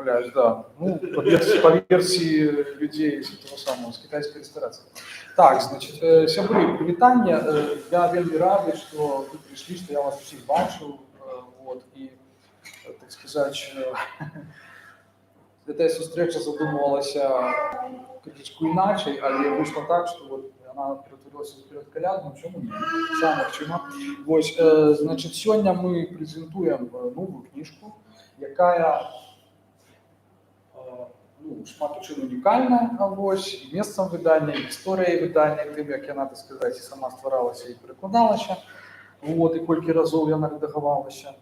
Да. Ну, по версии людей того самого, с китайской ресторации. Так, значит, сябры, привитание. Я вельми рады, что вы пришли, что я вас всех бачу. Вот, и, так сказать, эта встреча задумывалася критичку иначе, але вышло так, что вот она превратилась в перед колядным, чему не? Саме чему. Вось, значит, сегодня мы презентуем новую книжку, якая ну, шмат у чым унікальная, вось, і месцам выдання, і гісторыяй выдання, тым, як яна, так сказаць, і сама стваралася і перакладалася, вот, і колькі разоў яна рэдагавалася.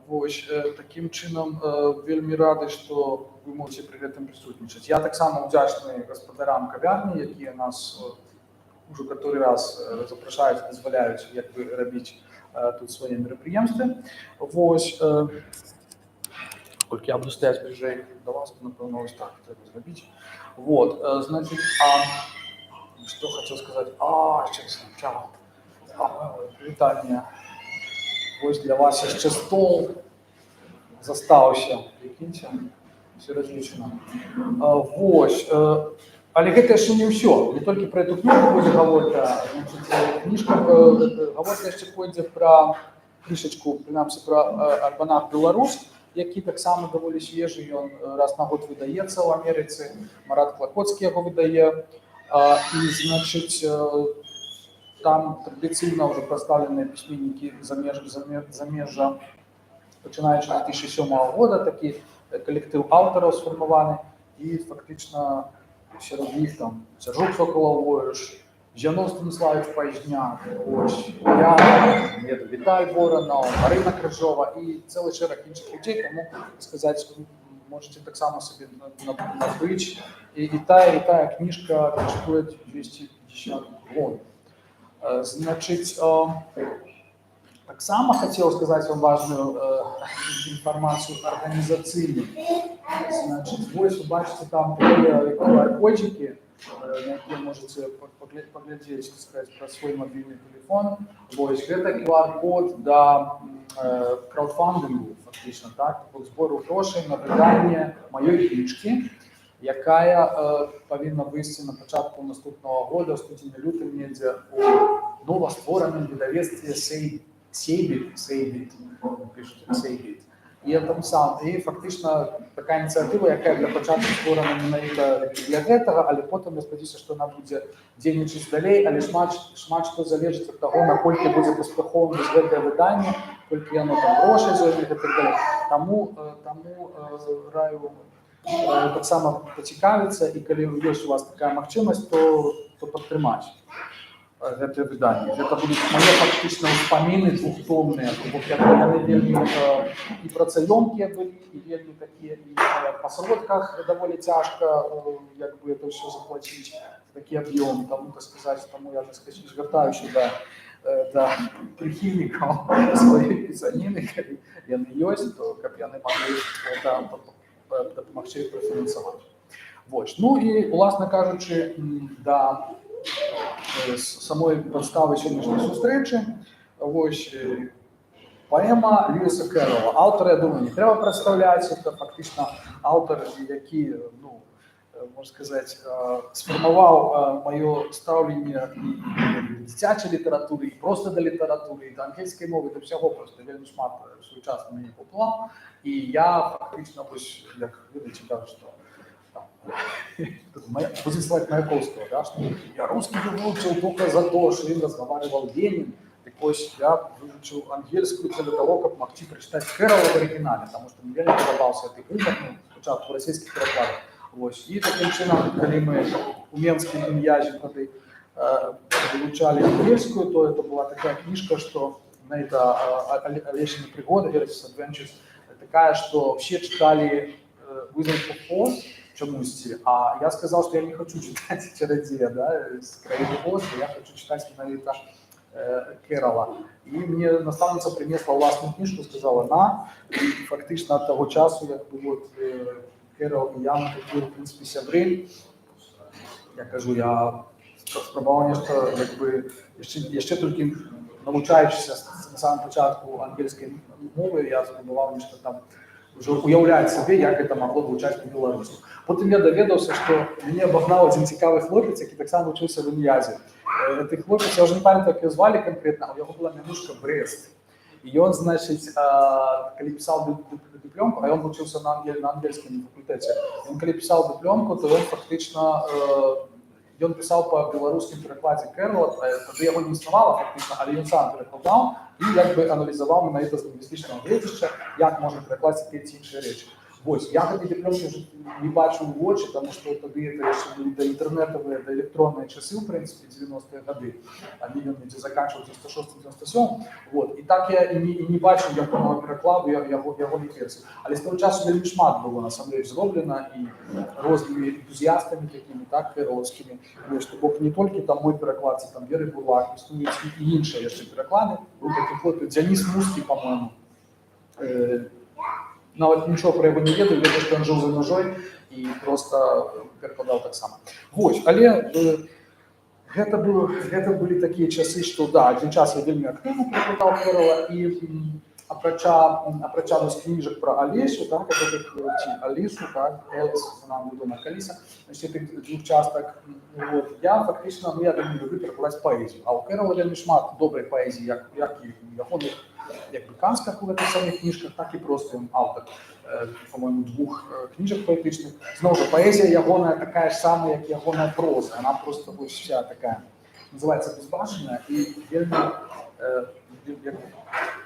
Вось, такім чынам вельмі рады, што вы можете пры гэтым прысутнічаць. Я таксама ўдзячны гаспадарам кавярні, якія нас ужо каторы раз запрашаюць, дазваляюць як бы рабіць тут свае мерапрыемствы. Вось, колькі я буду стаяць бліжэй да вас, то, напэўна, ось так трэба зрабіць. Вот, значит, что хотел сказать? Сейчас сначала. Вітанне. Вось для вас яшчэ стол застаўся. Прикиньте, все разлічана. Вось, але гэта яшчэ не ўсё. Не толькі пра эту кнігу будзе гаворка. Кніжка, гаворка яшчэ пойдзе пра крышачку, прынамсі, пра альманах «Беларусь», які таксама даволі свежы, ён раз на год выдаецца ў Амерыцы, Марат Клакоцкі яго выдае, і, значыць, там традыцыйна ўжо прадстаўленыя пісьменнікі замежжа, пачынаючы з 2007 года, такі калектыў аўтараў сфармаваны, і фактычна сярод іх там Сяржук Сокалаў-Воюш, Зянон Станіславович Паізняк, я, Віталь Воранаў, Марына Крыжова і цэлы шэраг іншых людзей, таму сказаць, можете таксама сабе набыць. І тая кніжка каштуе 250 год. Значыць, таксама хацеў сказаць вам важную інфармацыю арганізацыйную. Значыць, вось вы бачыце там QR-кодзікі, на якія можете паглядзець, так сказаць, пра свой мабільны тэлефон. Вось, гэта QR-код да краудфандынгу, фактычна, так, збору грошай на выданне маёй кніжкі, якая павінна выйсці на пачатку наступнага года, студзені-лютым недзе у новаствораным выдавецтве Сейбіт, пішуць Сейбіт. І фактычна такая ініцыятыва, якая для пачатку створана менавіта для гэтага, але потым я спадзяюся, што яна будзе дзейнічаць далей, але шмат што залежыць ад таго, наколькі будзе паспяховым гэтае выданне, колькі яно там грошай зойме і так далей. Таму раю таксама пацікавіцца, і калі ёсць у вас такая магчымасць, то падтрымаць гэтае выданне. Гэта будуць мае фактычна ўспаміны двухтомныя, бо яны вельмі і працаёмкія былі, і вельмі такія, і па сродках даволі цяжка як бы это ўсё заплаціць, такі аб'ём, таму, так сказаць, таму я, так сказаць, звяртаюся да прыхільнікаў сваёй пісаніны, калі яны ёсць, то каб яны маглі дапамагчы прафінансаваць. Вось. Ну і, уласна кажучы, да самой падставы сённяшняй сустрэчы, вось, паэма Льюіса Кэрролла. Аўтара, я думаю, не трэба прадстаўляць, это фактычна аўтар, які, ну, можна сказаць, сфармаваў маё стаўленне і дзіцячай літаратуры, і проста да літаратуры, і да ангельскай мовы, да ўсяго проста вельмі шмат сучасна мяне паўплываў. І я фактычна, вось, як ведаеце, кажу, што будем слать Маяковского, да, что я русский выучил только за то, что им разговаривал Ленин. Так вот, я выучил ангельскую для того, как могти прочитать Кэрролла в оригинале, потому что мне реально подобался этот выбор, спочатку в российских перекладах. Вот. И таким чином, когда мы у Менским ім'язі выучали ангельскую, то это была такая книжка, что на это Олещины пригоды, Alice's Adventures, такая, что все читали Wizard of Oz, чомусь, а я сказал, что я не хочу читать «Чародея», да, из «Краины Оз», я хочу читать именно Кэрролла. И мне наставница принесла власную книжку, сказала «на», и фактично от того часу, как бы вот Кэрролл и я, мы такие, в принципе, сябры. Я кажу, я спробував нечто, якби, ще тільки навчаючися на самому початку англійської мови, я спробував нечто там уже уяўляць сабе, як гэта магло гучаць па-беларуску. Потым я даведаўся, што мяне абагнаў адзін цікавы хлопец, які таксама вучыўся в Ін'язе. Гэты хлопец, я ўжо не памятаю, як яго звалі канкрэтна, а ў яго была мянушка Брест. І ён, значыць, калі пісаў дыплёмку, а ён вучыўся на ангельскім факультэце, ён калі пісаў дыплёмку, то ён фактычна ён пісаў па беларускім перакладзе Кэрролла, тады яго не існавала фактычна, але ён сам перакладаў і як бы аналізаваў менавіта з лінгвістычнага гледзяшча, як можна перакласці тыя ці іншыя рэчы. Вось, я гэтай дыплёмкі ўжо не бачыў у вочы, таму што тады это яшчэ былі даінтэрнэтавыя, даэлектронныя часы, ў прынцыпе, 90-е гады. Ён недзе заканчваў 96-97. Вот. І так я і не бачыў ягонага перакладу, ягонай версіі. Але з таго часу вельмі шмат было насамрэч зроблена і рознымі энтузіястамі такімі, так, кэрролаўскімі. Што бок не толькі там мой пераклад, ці там Веры Бурлак, існуюць і іншыя яшчэ пераклады. Быў такі хлопец Дзяніс Мускі, па-мойму. Нават нічого про яго не ведаю, што ён жыў за мяжой і проста перакладаў таксама. Вось, але гэта былі такія часы, што да, адзін час я вельмі актыўна перакладаў Кэрролла і апрача кніжак пра Алесю, так, ці Алісу, так, Элс, нам вядома Каліса, значит, двух частак, вот, я фактычна, я вельмі люблю перакладаць паэзію, а ў Кэрролла вельмі шмат добрай паэзіі, як і ягоных як бы казках у гэтых самых кніжках, так і проста ён аўтар, по-моему, двух кніжак паэтычных. Зноў жа, паэзія ягоная такая ж самая, як ягоная проза, она просто вся такая, называется безбашенная і вельмі,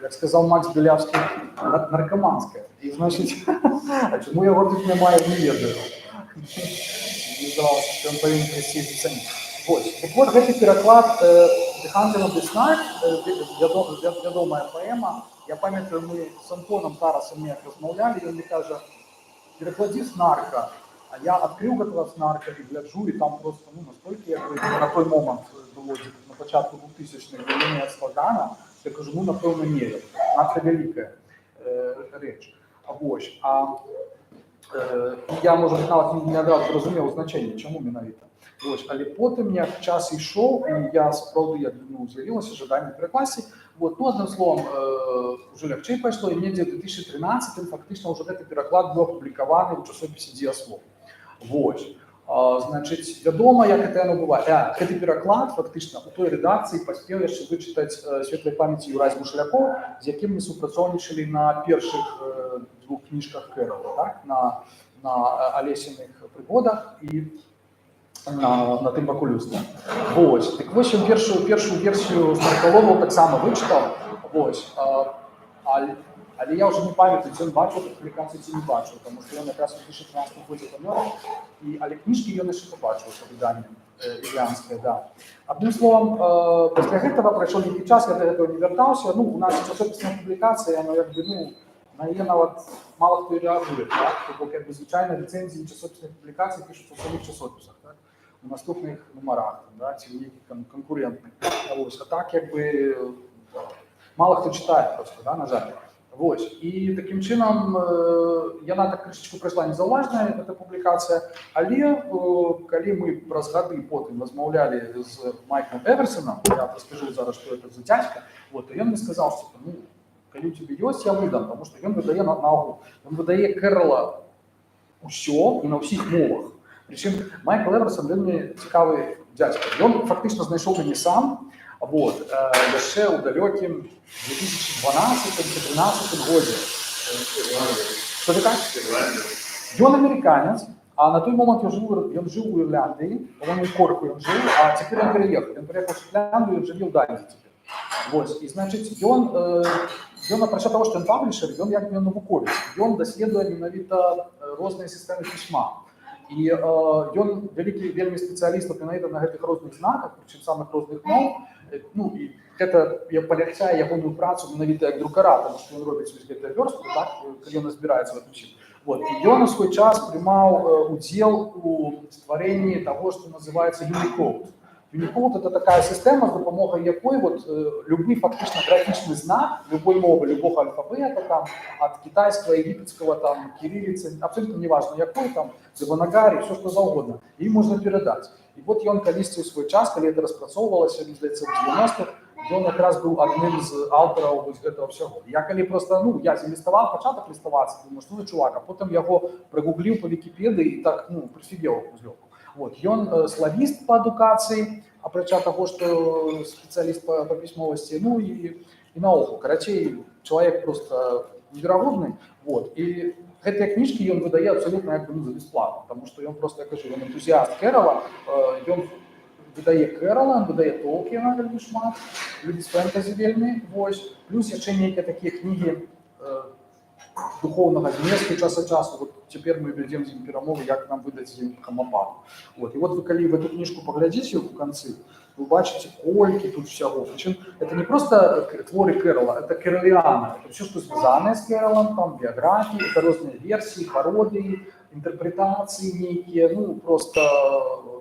як сказаў Макс Белявскі, наркоманская. І, значыць, а чаму яго тут немає, не ведаю. Мне здавалося, што ён павінен прыйсці зацаніць. Вось. Так вот, гэты пераклад «The Hunter of the Snark», вядомая паэма. Я памятаю, мы з Антоном Тарасом неяк размаўлялі, ён мне кажа, перакладзі «Снарка», а я адкрыў гэтага «Снарка» і гляджу, і там просто, настолькі, як на той момант было, на пачатку 2000-х, вельмі складана, я кажу, напэўна, не, надта вялікая рэч. Вось. Я, можа, нават не адразу зразумеў значэнне, чаму менавіта. Вось, але потым, як час ішоў, і я сапраўды, як з'явілася жаданне перакласці, вот, адным словам, уже лягчэй пайшло, і недзе ў 2013-м фактычна ўжо гэты пераклад быў апублікаваны ў часопісе «Дзеяслов». Вось. Значыць, вядома, як гэта яно бывае. Гэты пераклад фактычна у той рэдакцыі паспеў яшчэ вычытаць светлай памяці Юрась Бушлякоў, з якім мы супрацоўнічалі на першых двух кніжках Кэрролла, так, на Алесіных прыгодах і на тым баку люстра. Вось. Так вось ён першую версію «Снаркалову» таксама вычытаў. Вось. Але я ўжо не памятаю, ці ён бачыў публікацыю, ці не бачыў, таму што ён якраз у 2013 годзе памёр, але кніжкі ён яшчэ побачыў са выданнем ірландскае, да. Адным словам, пасля гэтага прайшоў нейкі час, я да гэтага не вяртаўся. У нас часопісная публікацыя, яно як бы, на яе нават мала хто і рэагуе, так? Бо як бы звычайна рэцэнзіі часопісных публікацый пішуцца ў самых часопісах, так? У наступных нумарах, да, ці ў нейкіх канкурентных. А так як бы мала хто чытае проста, да, на жаль. Вось. І такім чынам яна так крышачку прайшла незаўважная, эта публікацыя, але калі мы праз гады потым размаўлялі з Майклом Эверсонам, я раскажу зараз, што гэта за дзядзька, то ён мне сказаў, што калі у цябе ёсць, я выдам, таму што ён выдае наогул. Ён выдае Кэрролла ўсё і на ўсіх мовах. Прычым Майкл Эверсон вельмі цікавы дзядзька. Ён фактычна знайшоў мяне сам, яшчэ ў далёкім 2012-2013 годзе. Што ты кажаш? Ён амерыканец, а на той момант ён жыў у Ірландыі, у Корку ён жыў, а цяпер ён пераехаў. Ён пераехаў з Ірландыю, ён жыве ў Даніі цяпер. Вось, і, значыць, ён, апрача таго, што ён паблішэр, ён як навуковец. Ён даследуе менавіта розныя сістэмы пісьма. І ён вялікі вельмі спецыяліст менавіта на гэтых розных знаках, прычым самых розных моў. І гэта палягчае ягоную працу менавіта як друкара, таму што ён робіць вось гэтыя вёрсткі, так, калі ён разбіраецца в этом усім. І ён у свой час прымаў удзел у стварэнні таго, што называецца Unicode. Unicode – это такая сістэма, з дапамогай якой любы фактычна графічны знак любой мовы, любога альфабета, там, ад кітайскага, егіпецкага, там, кірыліцы, абсолютно неважно якой, там, дзеванагарі, все што заўгодна, і можна перадаць. І вот ён калісьці ў свой час, калі это распрацоўвалася, здаецца, в 90-х, ён якраз быў адным з аўтараў вось гэтага ўсяго. Я калі просто, ну, я ліставаў, пачатак ліставацца, думаю, што ну, чувак, а потым яго прыгугліў па Вікіпедыі і так, ну, прыфігеў узлёгку. Вот, ён славіст па адукацыі, апрача таго, што спецыяліст па пісьмовасці, ну і наогул, карацей, чалавек просто неверагодны, вот, і гэтыя кніжкі ён выдае абсалютна як бы ну, за бесплатна, таму што ён просто, я кажу, ён энтузіаст Кэрала, ён выдае Кэрала, выдае Толкіна вельмі шмат, любіць фэнтэзі вельмі, вось, плюс яшчэ нейкія такія кнігі духовнага зместу час ад часу. Вот цяпер мы вядзем з ім перамовы, як нам выдаць з ім Хамападу. Вот, і вот вы калі в эту кніжку паглядзіце ў канцы, вы бачыце, колькі тут всяго. Причем это не просто творы Кэрала, это кэраліана. Это все, что связано с Кэралом, там биографии, это разные версии, пародии, интерпретации некие, ну, просто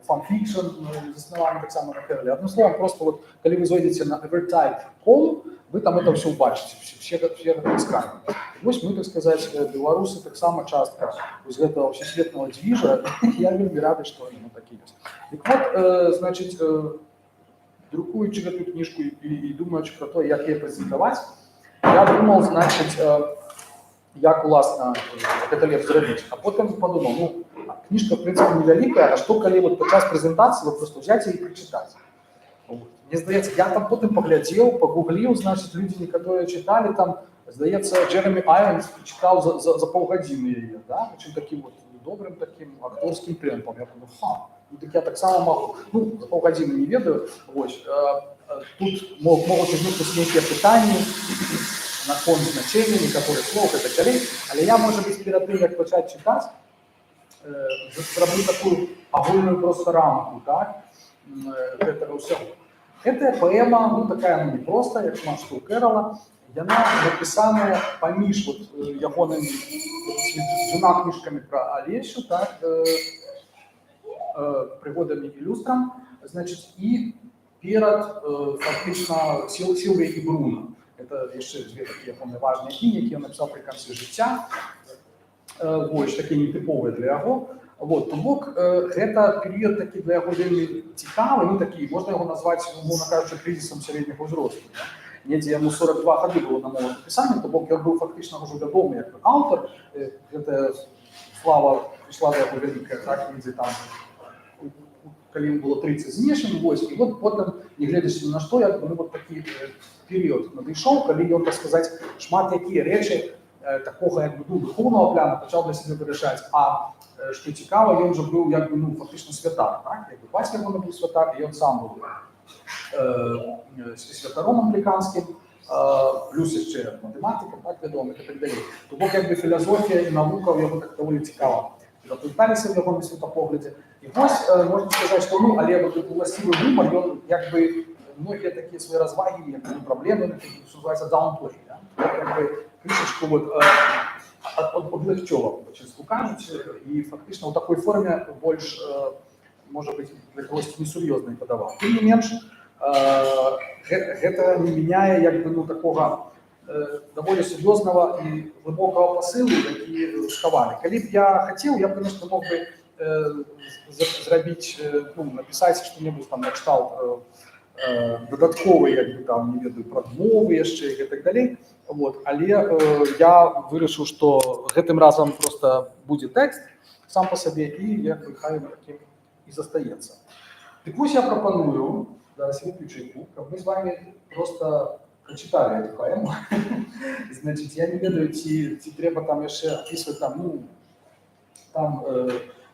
фанфикшн, заснованный так само на Кэрале. Одним словом, просто вот, когда вы зайдете на Evertide.com, вы там это все убачите, все как искали. Вось мы, так сказать, белорусы так само часто из этого всесветного движа, я вельмі рады, что они вот такие есть. Так вот, значит, друкуючи эту книжку и думаючи про то, як її презентувати, я думав, значить, як, власне, гэта лепш зробити. А потім подумав, ну, книжка, в принципе, невелика, а что, коли вот подчас презентації, вот просто взять и прочитать. Вот. Мне здається, я там потім поглядел, погуглил, значит, люди, которые читали, там, здається, Джеремі Айронс читав за полгодини її, да? Причем таким вот добрым таким акторским темпом. Я подумал, ну, так я так само могу, ну, за полгодини не ведаю, ось, тут могут возникнуть некие питання на фон значення, некоторых слов и так далее, але я, может быть, перед тем, як почать читать, зроблю такую огульную просто рамку, так, этого всего. Эта поэма, ну, такая, ну, не просто, як шмат што ў Кэрала, яна написана паміж вот ягонымі двума книжками про Олесю, так, пригодами и люстрам, значит, и перед, фактично, Сілвіяй і Бруно. Это еще две такие важные книги, які я написал при конце життя, вот, такие нетиповые для яго. Вот, то бок, это период таки для яго вельмі цікавы, ну, такі, можна його назвати, умовно кажучи, кризисом середнього ўзросту. Недзе яму 42 гады было на момент напісання, то бок ён быў фактычна ўжо вядомы як аўтар, гэта слава прыйшла да яго вялікая, так, недзе там, калі ім было 30 з нешым, вось, і вот потым, не гледзячы ні на што, як бы, ну, вот такі перыяд надышоў, калі ён, так сказаць, шмат якія рэчы такога, як бы, ну, духоўнага пляна пачаў для сябе вырашаць, а што цікава, ён жа быў, як бы, ну, фактычна святар, так, як бы бацька ягоны быў святар, і ён сам быў святаром американским, плюс яшчэ математикам, так, вядомых і так далей. То бок, як бы, філасофія і навука ў яго так даволі цікава. Пераплыталіся в ягоным светапоглядзе. І вось, можна сказаць, што, ну, але вот уласцівы гумар, ён, як бы, многія такія свае развагі, як бы, праблемы, што называецца даунплей, да? Як бы, крышечку вот облегчова, по-ческу кажучи, і фактично у такой формі больш, може бути, для когось несур'йозно подавав. Тим не менш, гэта не міняє, якби, ну, такого доволі серйозного і глибокого посилу, які сховали. Коли б я хотів, я б, конечно, мог би зробити, ну, написати що-небудь там на кшталт додатковий, якби, там, не ведаю, прадмовы яшчэ і так далей. Вот. Але я вырашыў, што гэтым разам просто будзе тэкст сам по сабе і як бы хай таким і застаецца. Так вось я прапаную, зараз выключу, каб мы з вами просто прочитали эту поэму. Значит, я не ведаю, ці трэба там яшчэ описывать там, ну, там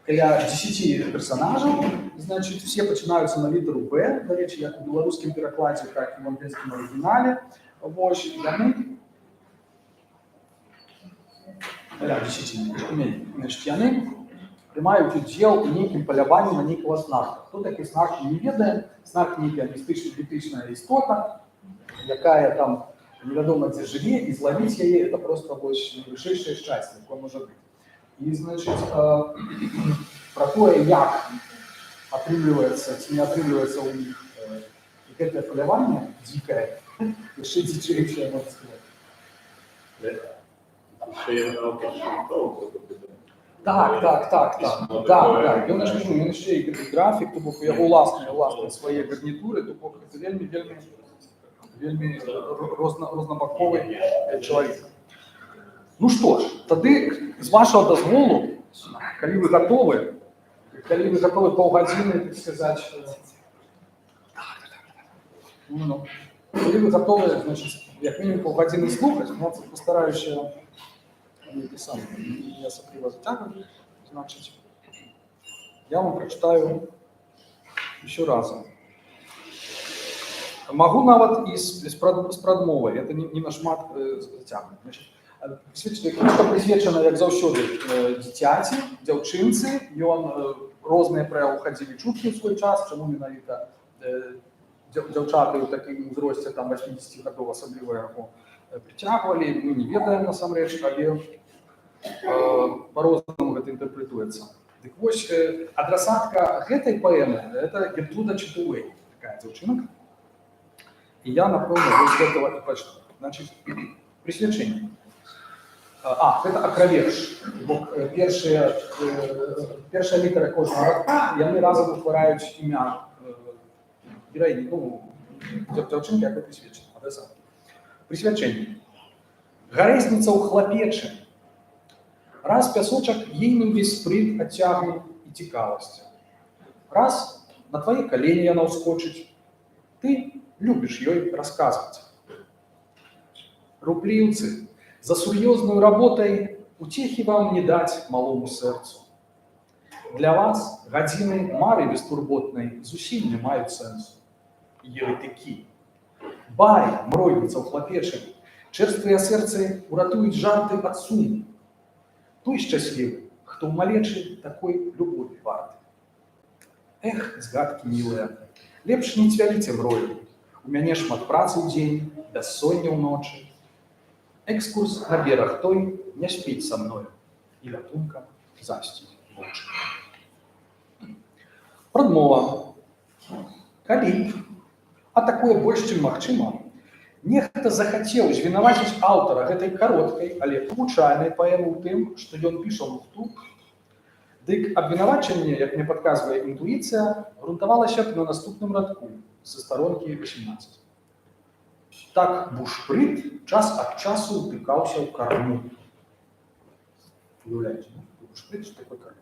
каля 10 персонажаў, значит, все пачынаюцца на літару Б, да речі, як у беларускім перакладзе, так і в англійскім арыгінале. Вось, яны каля 10, значит, яны прымаюць удзел у нейкім паляванні на нейкага снарка. Хто такі снарк, не ведае. Снарк нейкая містычная істота, якая там невядома дзе жыве, і злавіць яе это просто вышэйшае шчасце, якое можа быць. І, значит, про тое, як атрымліваецца ці не атрымліваецца ў іх гэтае паляванне дзікае, яшчэ дзічэйшае, можна сказаць. Так. Ён яшчэ і гэты графік, то бок у яго ўласныя свае гарнітуры, то бок гэта вельмі вельмі рознабаковы чалавек. Ну што ж, тады з вашага дазволу, калі вы гатовы паўгадзіны, так сказаць, калі вы гатовы, значыць, як мінімум паўгадзіны слухаць, пастараюся не асабліва зацягваць, значыць, я вам прачытаю еще разам. Могу нават і з прадмовай, это не нашмат зацягнуць. Кніжка прысвечана, як заўсёды, дзіцяці, дзяўчынцы. Ён розныя пра яго хадзілі чуткі ў свой час, чаму менавіта дзяўчаты ў такім узросце, там 80 гадоў асабліва яго прыцягвалі, мы не ведаем насамрэч, але па-рознаму гэта інтэрпрэтуецца. Дык вось, адрасатка гэтай паэмы – это Гертруда Чэтуэй, такая дзяўчынка. І я, напэўна, вось гэтага і пачну. Значыць, прысвячэнне. Гэта акраверш. Бо першая літара кожнага радка, яны разам утвараюць імя гераіні, дзяўчынкі, якой прысвечана, адрасаткі. Прысвячэнне. Гарэзніца ў хлапечы. Раз пясочак ейным весь спрыт адцягне і цікавасць. Раз на твае калені яна ўскочыць, ты любіш ёй расказваць. Рупліўцы, за сур'ёзную работай уцехі вам не даць малому сэрцу. Для вас гадзіны мары бестурботнай зусім не маюць сэнсу. Еретыкі. Барі, мройніца ў хлапечы, чэрствыя сэрцы уратуюць жарты ад суму. Той шчаслівы, хто ў малечы такой любові варты. Эх, згадкі мілыя, лепш не цвяліце мрою. У мяне шмат працы ў дзень, бяссоння ўночы. Экскурс на бераг той не спіць са мною і лятункам засціць вочы. Прадмова. Калі, а такое больш, чым магчыма, нехта захацеў звінаваціць аўтара гэтай кароткай, але павучальнай паэмы ў тым, што ён піша лухту, дык абвінавачанне, як мне падказвае інтуіцыя, грунтавалася б на наступным радку са старонкі 18. Так бушпрыт час ад часу утыкаўся ў карму. Уяўляеце, бушпрыт, што такое карма?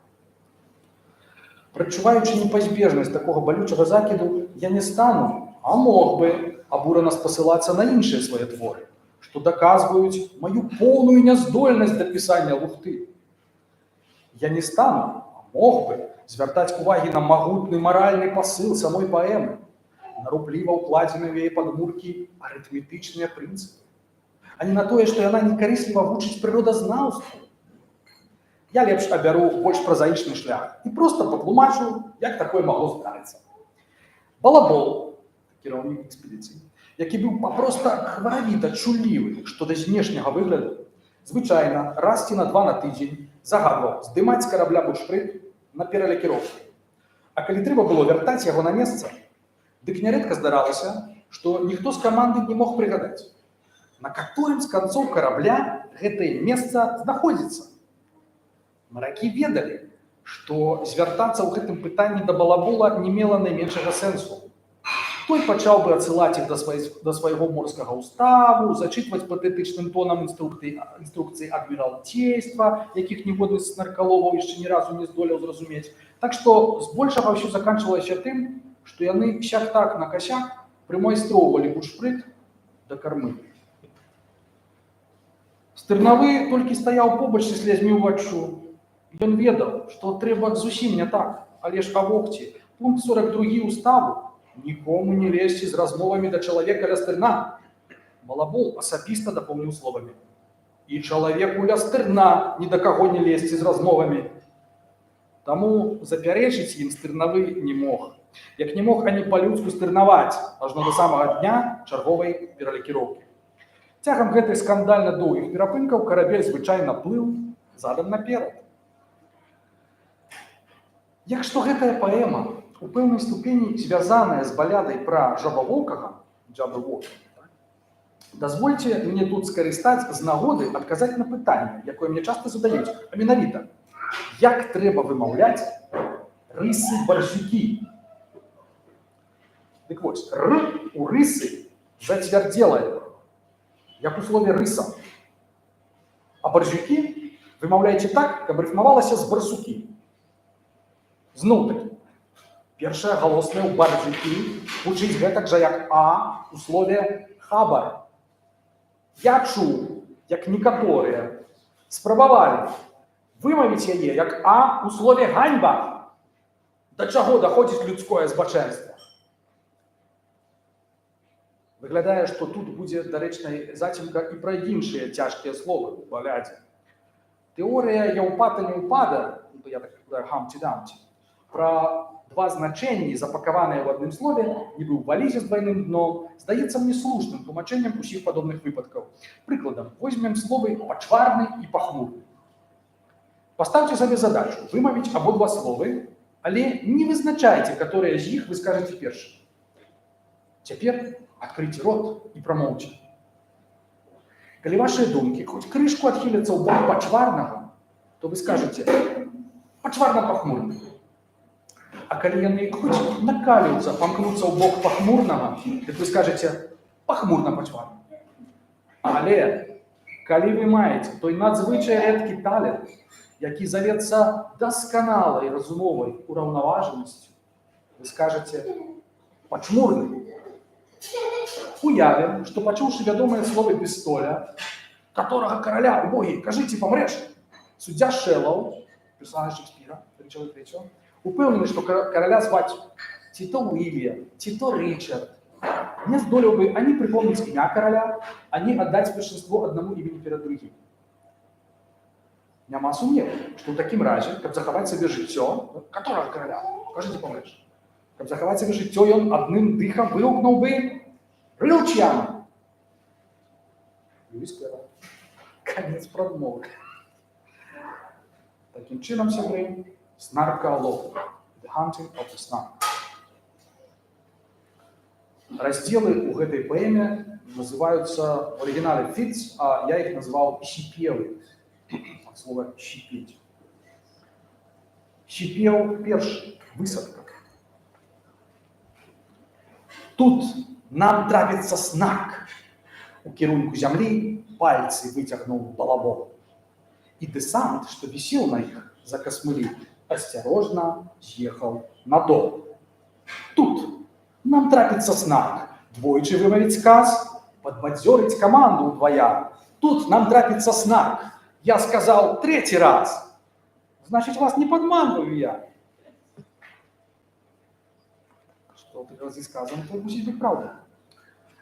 Прачуваючы непазбежнасць такога балючага закіду, я не стану, а мог бы, абурана спасылацца на іншыя свае творы, што даказваюць маю поўную няздольнасць да пісання лухты. Я не стану, а мог бы, звяртаць увагі на магутны маральны пасыл самой паэмы, на рупліва ўкладзены ў яе падмуркі арытметычныя прынцыпы, а не на тое, што яна некарысліва вучыць прыродазнаўству. Я лепш абяру больш празаічны шлях і проста патлумачу, як такое магло здарыцца. Балабол, кіраўнік экспедыцыі, які быў папроста хваравіта чуллівы, што да знешняга выгляду, звычайна раз ці на 2 на тыдзень загадваў здымаць з карабля бушпрыт на пералякіроўку. А калі трэба было вяртаць яго на месца, дык нярэдка здаралася, што ніхто з каманды не мог прыгадаць, на каторым з канцоў карабля гэтае месца знаходзіцца. Маракі ведалі, што звяртацца ў гэтым пытанні да балабола не мела найменшага сэнсу. Той пачаў бы адсылаць іх да свайго морскага ўставу, зачытваць патэтычным тонам інструкцыі адміралтейства, якіх ніводны з наркаловаў яшчэ ні разу не здолеў зразумець. Так што збольшага ўсё заканчвалася тым, што яны сяк-так на касяк прымайстроўвалі бушпрыт да кармы. Стырнавы толькі стаяў побач са слязьмі ўваччу. Ён ведаў, што трэба зусім не так, але ж авогці, пункт 42 уставу, нікому не лезці з размовамі да чалавека ля стырна. Балабол асабіста дапомніў словамі. І чалавеку ля стырна ні да каго не лезці з размовамі. Таму запярэчыць ім стырнавы не мог. Як не мог ані па-людску стырнаваць, ажно да самага дня чарговай пералякіроўкі. Цягам гэтых скандальна доўгіх перапынкаў карабель звычайна плыў задам наперад. Як што гэтая паэма у пэўнай ступені звязаная з балядай пра жабаволкага, дазвольце мне тут скарыстаць з нагоды адказаць на пытанне, якое мне часта задаюць, а менавіта, як трэба вымаўляць рысы барсюкі. Дык вось, р у рысы Зацвярдзелае, як у слове рыса. А барзюкі вымаўляеце так, каб рыфмавалася з барсукі. Зноў-такі, першае галоснае ў барзюкі гучыць гэтак жа, як А у слове хабар. Я чуў, як некаторыя спрабавалі вымавіць яе, як А у слове ганьба. Да чаго даходзіць людское збачэнства? Выглядае, што тут будзе дарэчнай зацімка і пра іншыя цяжкія словы ў балядзе. Тэорыя яўпата-няўпада, я так кажу, хамці-дамці, пра два значэнні, запакаваныя ў адным слове, нібы ў валізе з двайным дном, здаецца мне слушным тлумачэннем усіх падобных выпадкаў. Прыкладам, возьмем словы пачварны і пахмурны. Паставце сабе задачу вымавіць абодва словы, але не вызначайце, которые з іх вы скажаце першым. Цяпер адкрыйце рот і прамоўце. Калі вашыя думкі хоць крышку адхіляцца ў бок пачварнага, то вы скажаце пачварна-пахмурны. А калі яны хоць накалюцца, памкнуцца ў бок пахмурнага, то вы скажаце пахмурна-пачварна. Але калі вы маеце той надзвычай рэдкі талент, які завецца дасканалай разумовай ураўнаважанасцю, вы скажаце пачмурны. Уявім, што пачуўшы вядомыя словы пістоля, которага караля, убогі, кажыце, памрэш, суддзя Шэллоу, персонаж Шекспіра, Рычард III, упэўнены, што караля зваць ці то Уільям, ці то Рычард, не здолеў бы ані припомніць імя караля, ані аддаць першынство аднаму імені перад другім. Няма сумневу, што ў такім разе, каб захаваць сабе жыццё, которага караля, кажыце, памрэш, каб захаваць сабе жыццё, ён адным дыхам вырукнуў бы Лючьяна. Льюіс Кэррол. Канец прадмовы. Такім чынам, сябры, снаркалог. The Hunting of the Snark. Раздзелы ў гэтай паэме называюцца в арыгінале fits, а я іх назваў щіпелы. Ад слова щіпець. Щіпел першы, высадка. Тут нам трапіцца снарк. У кірунку зямлі пальцы выцягнуў балабол. І дэсант, што вісеў на іх за касмылі, асцярожна з'ехаў на дол. Тут нам трапіцца снарк. Двойчы вымавіць сказ, падбадзёрыць каманду ўдвая. Тут нам трапіцца снарк. Я сказаў трэці раз. Значыць, вас не падманваю я. Што ты разы сказано, то мусіць быць праўда.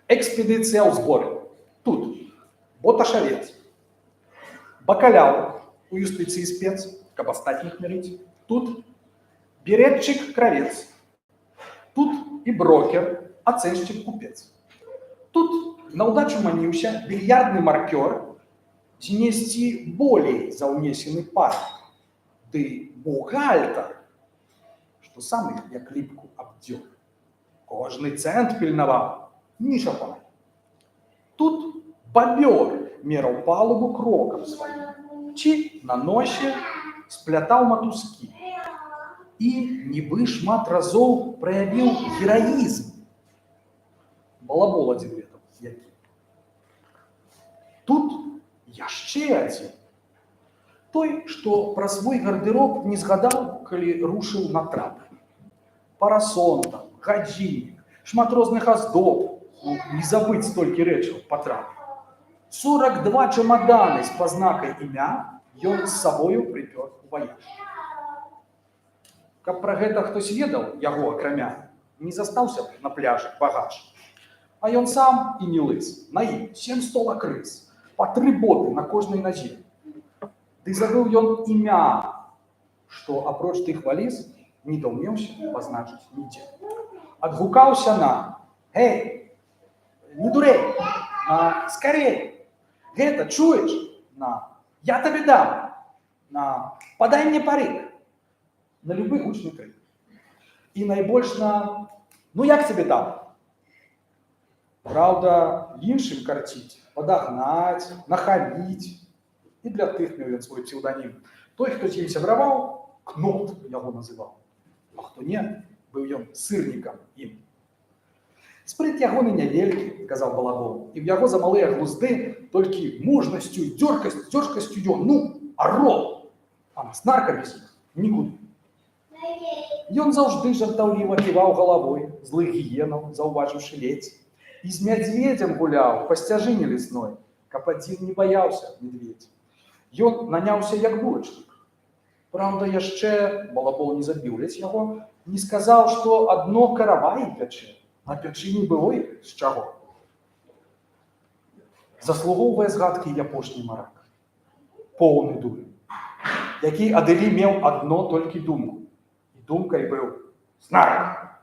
Экспедыцыя ў зборы. Тут боташавец. Бакаляў у юстыцыі спец, каб астатніх мірыць. Тут беретчык-кравец. Тут і брокер, ацэншчык-купец. Тут на ўдачу маніўся більярдны маркёр знесці болей за ўнесены пар. Ды бухгалтар, што сам іх як ліпку абдзёр. Кожны цэнт пільнаваў, ні шапай. Тут бабёр мераў палубу крокам сваім, ці на носе сплятаў матускі. І нібы шмат разоў праявіў гераізм. Балабол адзін ветам які. Тут яшчэ адзін. Той, што пра свой гардэроб не згадаў, калі рушыў на трап. Парасон там, гадзіннік, шмат розных аздоб, не забыць столькі рэчаў па трапе. 42 чамаданы з пазнакай імя ён з сабою прыпёр у ваяж. Каб пра гэта хтось ведаў, яго акрамя, не застаўся б на пляжы багаж. А ён сам і не лыс, на ім 7 лакрыс, па 3 боты на кожнай назе. Ды забыў ён імя, што апроч тых валіз не даўмеўся пазначыць нідзе. Адгукаўся на «Гэй, не дурэй, на скорей, гэта чуеш, на я табе дам, на подай мне парик», на любы гучны крык. І найбольш на «ну як тебе там?» Праўда, іншым карціць, падагнаць, нахаміць. І для тых меў ён свой псеўданім. Той, хто з ім сябраваў, Кнот яго называў. А хто не, быў ён сырнікам ім. Спрыт ягоны невелікі, сказаў балабол, і в яго за малыя глузды толькі мужнасцю і дзёрзкасцю ён, арол, а на снарка без іх нікуды. Ён заўжды жартаўліва ківаў галавой, злых гіенаў, заўважыўшы ледзь, і з мядзведзем гуляў па сцяжыне лесной, каб адзін не баяўся медведь. Ён наняўся як булачнік. Праўда, яшчэ балабол не забіў ледзь яго, не сказаў, што адно каравай пячэ, а пячы не было з чаго. Заслугоўвае згадкі і апошні марак. Поўны дурь, які Адэлі меў адно толькі думку. І думкай быў снарк.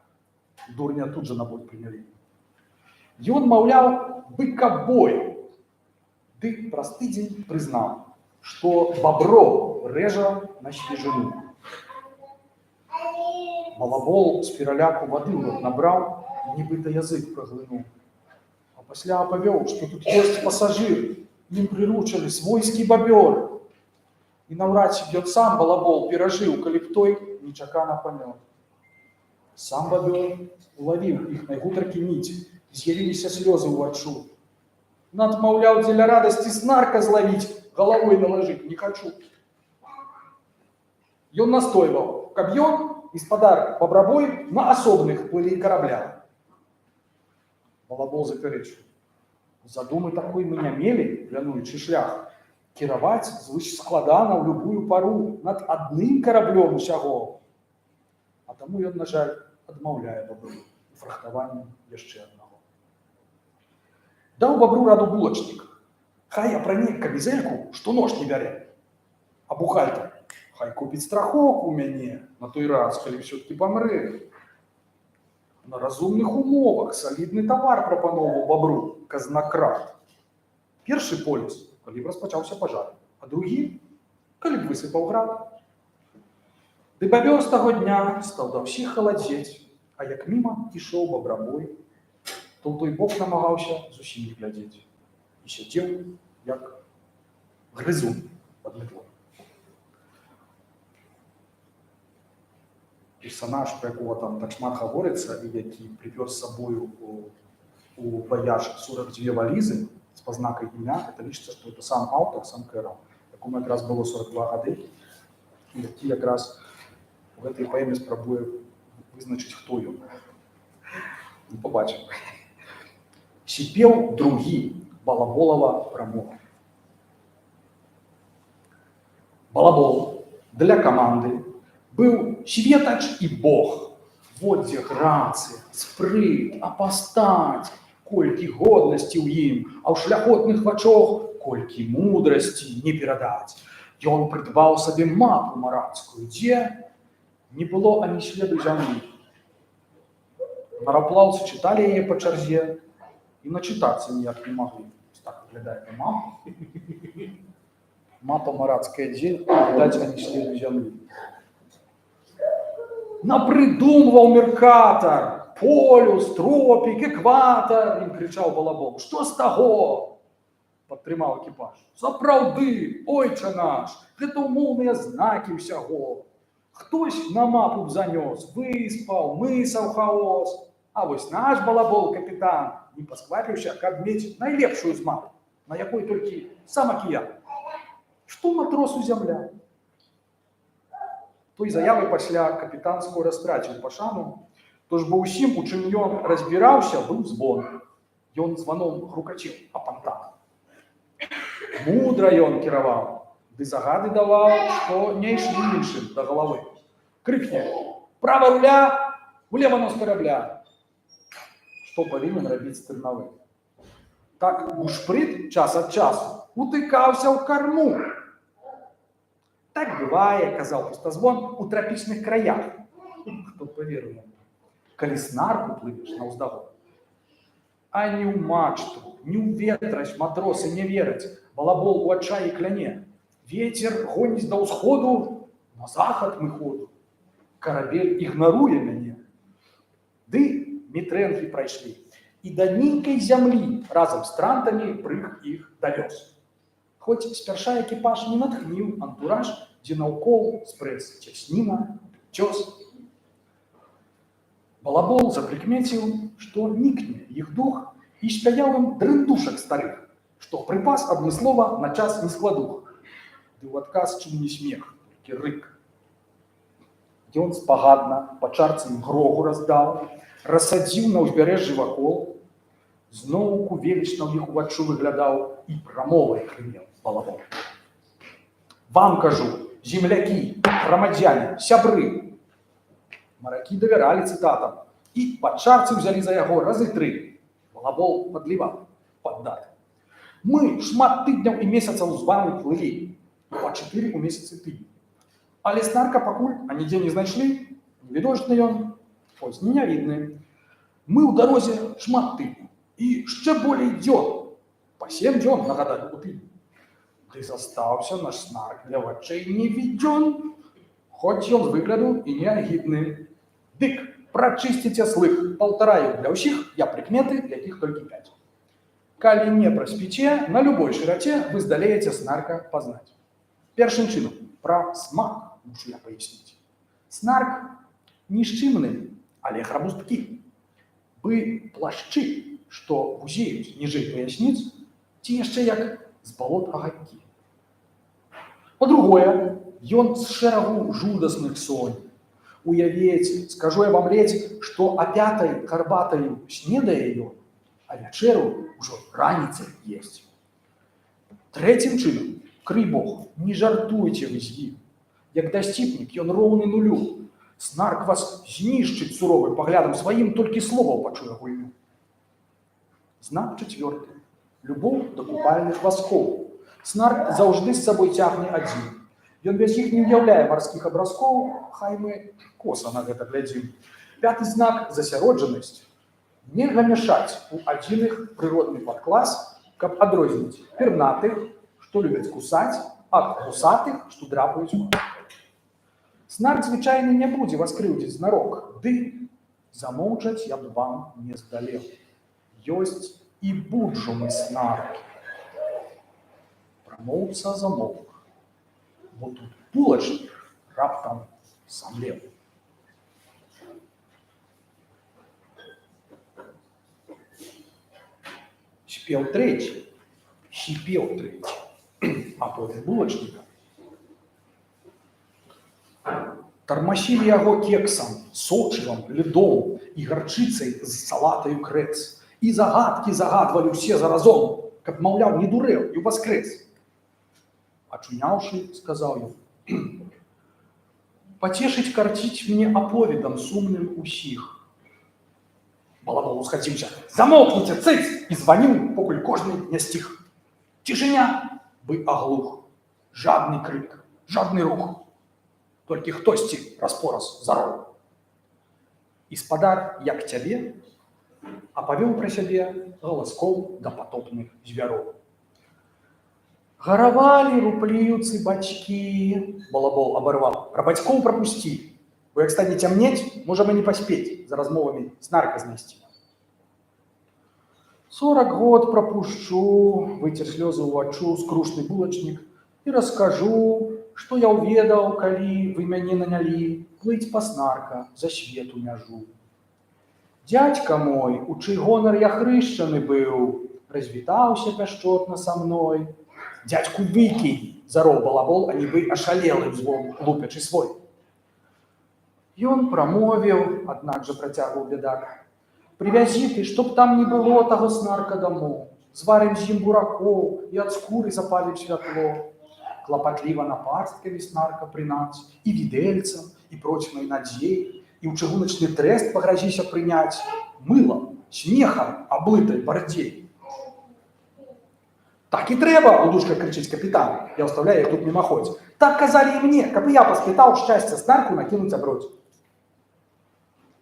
Дурня тут жа на бой прынялі. Ён, маўляў, быкабой. Ды праз тыдзень прызнаў, што бабро рэжа на свежыну. Балабол з пераляку вады ў рот набраў, нібыта язык праглынуў. А пасля апавёў, што тут ёсць пасажыр, ім прыручаны свойскі бабёр. І наўрад ці ён сам балабол перажыў, калі б той нечакана памёр. Сам бабёр улавіў іх найгутаркі ніць, з'явіліся слёзы ўваччу. Над, маўляў, дзеля радасці снарка злавіць, галавой налажыць не хачу. Ён настойваў, каб ён і спадар бабрабой на асобных плылі караблях. Балабол запярэчыў. Задумы такой мы не мелі, плянуючы шлях, кіраваць звыш складана ў любую пару над адным караблём усяго. А таму ён, на жаль, адмаўляе бабру у фрахтаванні яшчэ аднаго. Даў бабру раду булачнік. Хай апране камізэльку, што нож не бярэ. А бухгалтер, хай купіць страховку ў мяне на той раз, калі ўсё-такі памрэ. На разумных умовах салідны тавар прапаноўваў бабру казнакрат. Першы полюс, калі б распачаўся пажар, а другі, калі б высыпаў град. Ды бабёр з таго дня стаў да ўсіх халадзець, а як міма ішоў бабрабой, то ў той бок намагаўся зусім не глядзець. І сядзеў, як грызун пад метлой. Персонаж, про якого там так шмат гаворыцца, і які прывёз з сабою у баяж 42 валізы з пазнакай імя, это лічыцца, што это сам аўтар, сам Кэрол, якому якраз было 42 гады, і які якраз у гэтай паэме спрабуе вызначыць, хто ён. Не побачым. Сіпеў другі балаболава прамова. Балабол для каманды быў светач і бог. Вот дзе грацыя, спрыт, апастаць, колькі годнасці ў ім, а ў шляхотных вачох колькі мудрасці не перадаць. Ён прыдбаў сабе мапу марацкую, дзе не было ані следу зямлі. Мараплаўцы чыталі яе па чарзе і начытацца ніяк не маглі. Так выглядае мапа. Мапа марацкая, дзе відаць ані следу зямлі. Напрыдумваў меркатар, полюс, тропік, экватар, ім крычаў балабол. Што з таго? Падтрымаў экіпаж. Сапраўды, ойча наш, гэта умоўныя знакі ўсяго. Хтось на мапу б занёс, выспаў, мысаў хаос. А вось наш балабол капітан не пасквапіўся, каб мець найлепшую з мап, на якой толькі сам акіян. Што матросу зямля? Той заявы пасля капітан скора страціў пашану, тож бо ўсім, у чым ён разбіраўся, быў звон. Ён званом грукачыў па пантах. Мудра ён кіраваў, ды загады даваў, што не ішлі іншым да галавы. Крыкне: «Права руля, влева нос карабля!» Што павінен рабіць стырнавы? Так бушпрыт час ад часу утыкаўся ў карму. Так бывае, казаў пустазвон, у трапічных краях. Хто паверуе? Калі снарку плывеш наўздагон. А ні ў мачту, ні ў ветраць матросы не вераць. Балабол у адчаі кляне. Вецер гоніць да ўсходу, на захад мы ходу. Карабель ігнаруе мяне. Ды мітрэнгі прайшлі. І да нейкай зямлі разам з трантамі прыг іх давёз. Хоць спярша экіпаж не натхніў антураж, дзе наўкол спрэс цясніна, цёс. Балабол заприкметил, что никне их дух, и спяял им дрындушек старых, что припас адмыслова на час не складух. Ды ў адказ чуў не смех, толькі рык. Ён спагадна па чарцы ім грогу раздаў, рассадзіў на ўзбярэжжы вакол, зноўку велічна ў іх уваччу выглядаў і прамовай грымеў балабол. Вам кажу, землякі, грамадзяне, сябры. Маракі давяралі цытатам і па чарцы ўзялі за яго разы 3. Балабол падліваў паддат. Мы шмат тыдняў і месяцаў з вамі плылі, па 4 у месяцы тыдні. Але снарка пакуль анідзе не знайшлі, невідочны ён, хоць не нявідны. Мы ў дарозе шмат тыдняў, і яшчэ болей дзён, па 7 дзён, нагадаю, у тыдні. Ды застаўся наш снарк для вачэй невідзён, хоць ён з выгляду і не агідны. Дык, прачысціце слых, паўтараю для ўсіх, я прыкметы, якіх толькі 5. Калі не праспіце, на любой шыраце вы здалееце снарка пазнаць. Першым чынам, пра смак мушу я паясніць. Снарк нішчымны, але храбусткі. Бы плашчы, што вузеюць ніжэй паясніц, ці яшчэ як з балот агаткі. Па-другое, ён з шэрагу жудасных сонь. Уявіць, скажу я вам ледзь, што а 5-й гарбатаю снедае ён, а вячэру ўжо раніцай есць. Трэцім чынам, крый Бог, не жартуйце вы з ім. Як дасціпнік, ён роўны нулю. Снарк вас знішчыць суровым паглядам сваім, толькі словаў пачуе гульню. Знак 4. Любоў да купальных васкоў. Снарк заўжды з сабой цягне адзін. Ён без іх не ўяўляе марскіх абразкоў, хай мы коса на гэта глядзім. 5-й знак – засяроджанасць. Нельга мяшаць у адзін іх прыродны падклас, каб адрозніць пернатых, што любяць кусаць, ад гусатых, што драпаюць мак. Снарк звычайны не будзе вас крыўдзіць знарок, ды замоўчаць я б вам не здалеў. Ёсць і буджумы снаркі. Прамоўца замоўк. Бо тут булачнік раптам самлеў. Спеў трэці, сіпеў трэці, а потым булачніка. Тармасілі яго кексам, сочывам, льдом і гарчыцай з салатаю крэц. І загадкі загадвалі ўсе заразом, каб, маўляў, не дурэў і ўваскрэс. Ачуняўшы, сказаў ён: «Пацешыць карціць мне аповедам сумным усіх». Балабол усхадзіўся: «Замоўкніце, цыц!» і званіў, покуль кожны не сціх. Цішыня, бы аглух, жадны крык, жадны рух. Толькі хтосьці распораз зароў. І спадар, як цябе, апавёў пра сябе галаскоў да патопных звяроў. Гаравалі рупліюцы бацькі, балабол абарваў, пра бацькоў прапусці, бо як стане цямнець, можа мы не паспець за размовамі снарка знайсці. 40 год прапушчу, выцер слёзы ўваччу скрушны булачнік, і раскажу, што я ўведаў, калі вы мяне нанялі плыць па снарка за свету мяжу. Дядька мой, у чый гонар я хрышчаны быў, развітаўся пяшчотна са мной. Дядьку выкінь, зароў балабол, а нібы ашалелы взвон, лупячы свой. Ён прамовіў, аднак жа працягваў бядак: «Прывязі ты, чтоб там не было таго снарка дамоў. Зварым з ім буракоў і ад скуры запалім святло. Клапатліва напарсткамі снарка прынаць, і відэльцам, і процьмай надзей, і ў чыгуначны трэст пагразіся прыняць, мылам, смехам, аблытай бардзей». «Так і трэба!» – у душках крычыць капітан. Я ўстаўляю іх тут мімаходзь. «Так казалі і мне, каб я паспытаў шчасця снарку накінуць абродь».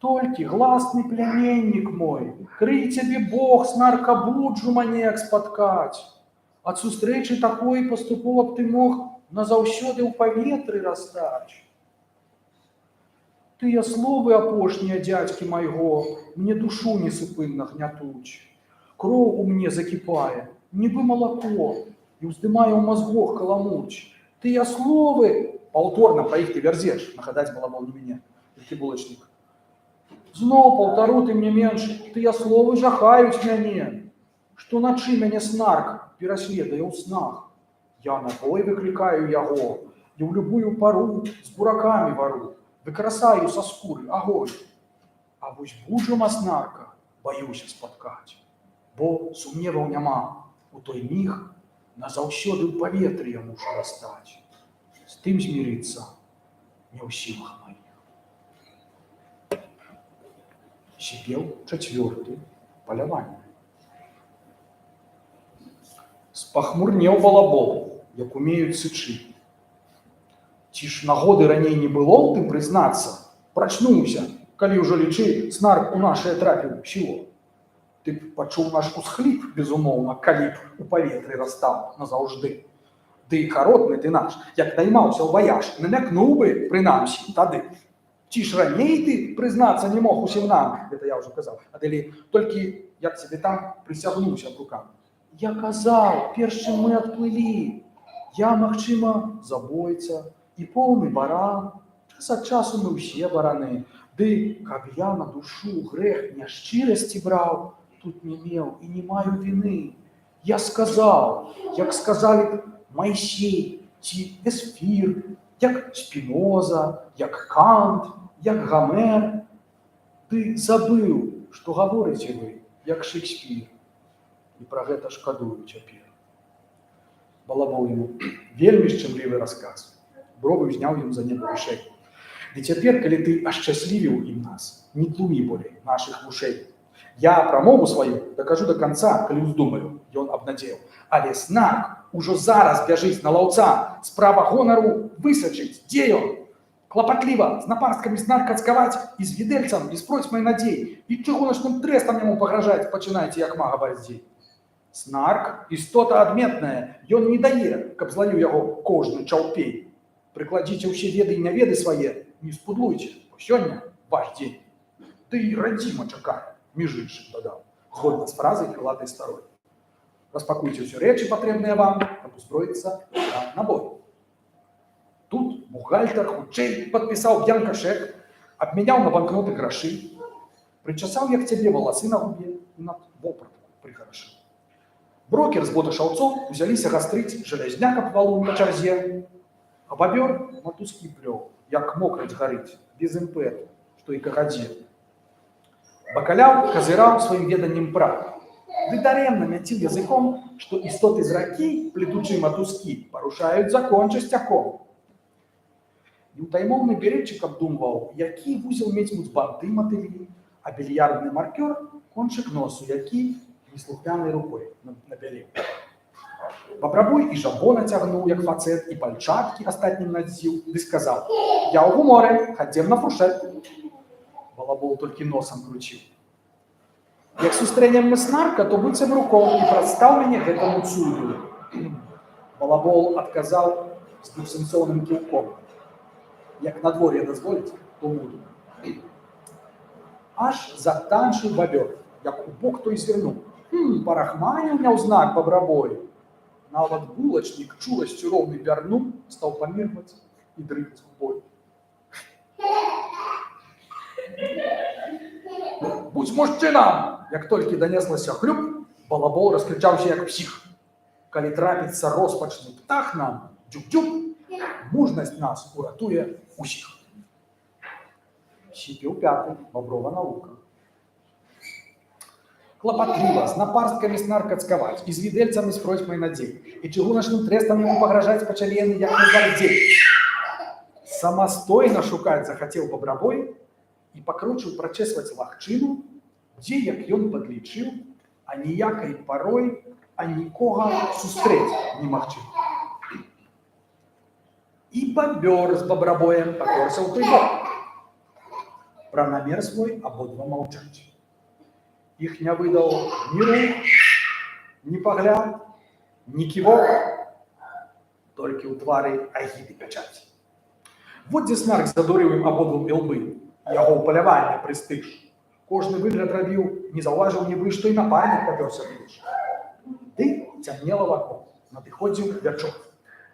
«Толькі, гласны пляменнік мой, крый цябе Бог снарка буджума неяк спаткаць. Ад сустрэчы такой паступова б ты мог назаўсёды ў паветры растаць. Тыя словы апошнія дзядзькі майго мне душу несупынна гнятуць. Кроў у мне закіпае, нібы малако, і ўздымае ў мазгох каламуць. Тыя словы...» Паўторна пра іх ты вярзеш, нагадаць балабол не мяне, які булачнік. Зноў паўтару ты мне менш, тыя словы жахаюць мяне. Штоначы мяне снарк пераследуе ў снах. Я на бой выклікаю яго, і ў любую пару з буракамі вару, выкрасаю са скуры агонь. А вось буджу снарка, баюся спаткаць, бо сумневаў няма. У той міг назаўсёды ў паветры я мушу растаць. З тым змірыцца не ў сілах маіх. Сіпеў чацвёрты паляванне. Спахмурнеў балабол, як умеюць сычы. Ці ж нагоды раней не было ў тым прызнацца? Прачнуўся, калі ўжо лічы, снарк у нашае трапіў сіло. Ты б пачуў наш усхліп, безумоўна, калі б у паветры растаў назаўжды. Ды і каротны ты наш, як наймаўся ў ваяж, намякнуў бы, прынамсі, тады. Ці ж раней ты прызнацца не мог усім нам, гэта я ўжо казаў, Адэлі, толькі як цябе там прысягнуўся б рукам. Я казаў, перш чым мы адплылі, я, магчыма, забойца і поўны баран. Час ад часу мы ўсе бараны, ды каб я на душу грэх няшчырасці браў, тут не меў і не маю віны. Я сказаў, як сказалі б Майсей ці Эсфір, як Спіноза, як Кант, як Гамер. Ты забыў, што гаворыце вы, як Шекспір. І пра гэта шкадую цяпер. Балабол яму вельмі шчымлівы расказ. Бровы ўзняў ён за неба вышэй. Ды цяпер, калі ты ашчаслівіў ім нас, не тлумі болей нашых вушэй. Я прамову сваю дакажу до канца, калі ўздумаю, ён абнадзеў. Але снарк ужо зараз бяжыць на лаўца, справа гонару высачыць. Дзе ён? Клапатліва з напарсткамі снарка цкаваць і з відэльцам, без процьмай надзей. І чыгуначным трэстам яму пагражаць пачынаеце, як мага барздзей. Снарк істота адметная, ён не дае, каб злавіў яго кожны чаўпей. Прыкладзіце ўсе веды і няведы свае, не спудлуйце, бо сёння ваш дзень. Ты радзіма чакай. Між іншым дадаў, згодна з фразай крылатай старой. Распакуйце ўсе рэчы, патрэбныя вам, каб узброіцца на бой. Тут бухгалтер хутчэй падпісаў б'янка-шэк, абмяняў на банкноты грашы, прычасаў, як цябе, валасы на губе і над вопратку прыхарашы. Брокер з боташаўцом узяліся гастрыць жалязняк аб валу на чарзе, а бабёр матускі плёў, як мокраць гарыць, без імпэту, што і кагадзе. Бакаляў казыраў сваім веданнем права. Ды дарэмна мяціў языком, што істоты з ракі, плетучы матускі, парушаюць закон часцяком. Неўтаймоўны береччык абдумваў, які вузел мець муцбанты матыві, а більярдны маркёр кончык носу, які неслухмянай рукой набялеў. Папрабуй і жабо нацягнуў, як фацэт, і пальчаткі астатнім надзіў, ды сказаў: «Я ў гуморы, хадзем на фуршэт». Балабол толькі носам кручыў. Як сустрэнем мы снарка, то быццам руком і прадстаў мяне гэтаму цуду. Балабол адказаў з двухсэнсоўным кіўком. Як надвор'е дазволіць, то буду. Аж затанчыў бабёр, як у бок той звярнуў. Парахманіў няўзнак бабрабою. Нават булачнік чуласцю роўны вярнуў, стаў паміргваць і дрыгаць у бой. Будь мужчынам! Як толькі данеслася хлюб, балабол раскрычаўся як псіх. Калі трапіцца роспачны птах нам, дзюк-дзюк, мужнасць нас уратуе усіх. Сіпеў пяты, баброва навука. Клапатліва, з напарсткамі снарка цкаваць, і з відэльцамі з процьмай надзей, і чыгуначным трэстам яму пагражаць пачалі яны, як на зардзей. Самастойна шукаць захацеў бабрабой і пакручыў прачэсваць лагчыну, дзе, як ён падлічыў, аніякай парой, а нікога сустрэць немагчыма. І бабёр з бабрабоем папёрся ў той бок. Пра намер свой абодва маўчаць. Іх не выдаў ні рух, ні пагляд, ні ківок, толькі ў твары агіды пячаць. Вот дзе снарк задурыў ім абодвум ілбы, яго ў паляванне прыстыж. Кожны выгляд рабіў, не заўважыў нібы, што і напарнік папёрся бліж. Ды цямнела вакол, надыходзіў вячор.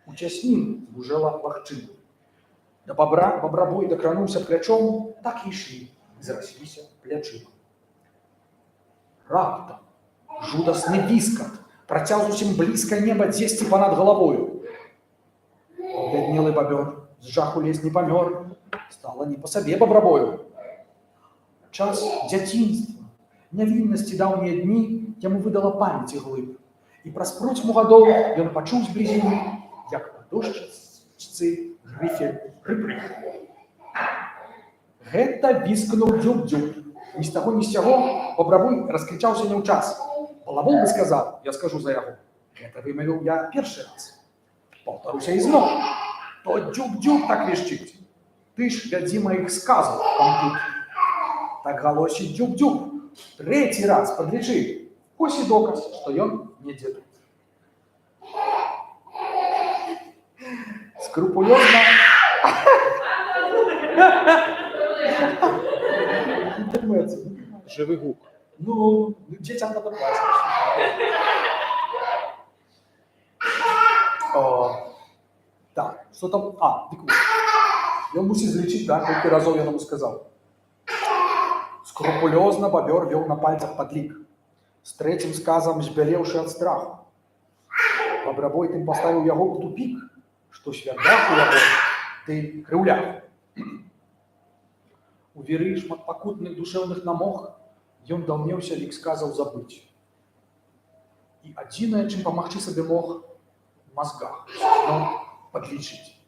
У цяснін гужэла лагчына. Да бабрабой дакрануўся плячом, так і ішлі і зарасліся плячыма. Раптам жудасны віскат працяў зусім блізка неба дзесьці панад галавою. Бляднелы бабёр з жаху ледзь не памёр, стала не па сабе бабрабою. Час дзяцінства, нявіннасці даўнія дні яму выдала памяць глыб. І праз процьму гадоў ён пачуў з блізіны, як па дошчачцы грыфель рыб-рыб. Гэта віскнуў дзюб-дзюб. Ні з таго, ні з сяго бабрабой раскрычаўся не ў час. Балабол бы сказаў, я скажу за яго. Гэта вымавіў я першы раз. Паўтаруся ізноў. То дзюб-дзюб так вішчыць. Ты ж вядзі маіх сказаў, там тут. Так галосіць дзюб-дзюб. Трэці раз падлічы. Ось і доказ, што ён недзе тут. Скрупулёзна... Живий гук. Ну, детям надо платить. Так, что там? Дык вот. Ён мусіць злічыць, да, колькі разоў я яму сказаў. Скрупулёзна бабёр вёў на пальцах падлік. З трэцім сказам збялеўшы ад страху. Бабрабой тым паставіў яго ў тупік, што святдах у яго ты крыўляў. У віры шматпакутных душэўных намог ён даўмеўся лік сказаў забыць. І адзінае, чым памагчы сабе мог, у мазгах, падлічыць.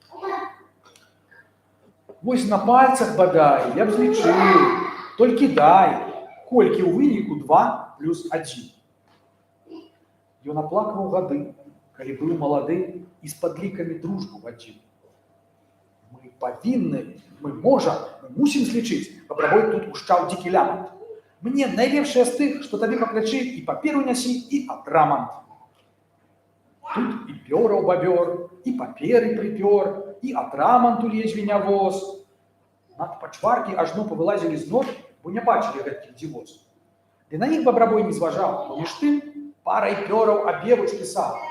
Вось на пальцах бадай, я б злічыў, толькі дай, колькі ў выніку 2 плюс 1. Ён аплакваў гады, калі быў малады і з падлікамі дружбу вадзіў. Мы павінны, мы можам, мы мусім злічыць, бабрабой тут ушчаў дзікі лямант. Мне найлепшае з тых, што табе па плячы і паперу нясі, і атрамант. Тут і пёраў бабёр, і паперы прыпёр, і атраманту ледзьве не воз. Над пачваркі ажно павылазілі з ног, бо не бачылі гэткіх дзівоз. Ды на іх бабрабой не зважаў, бо між тым парай пёраў абевуч пісаў.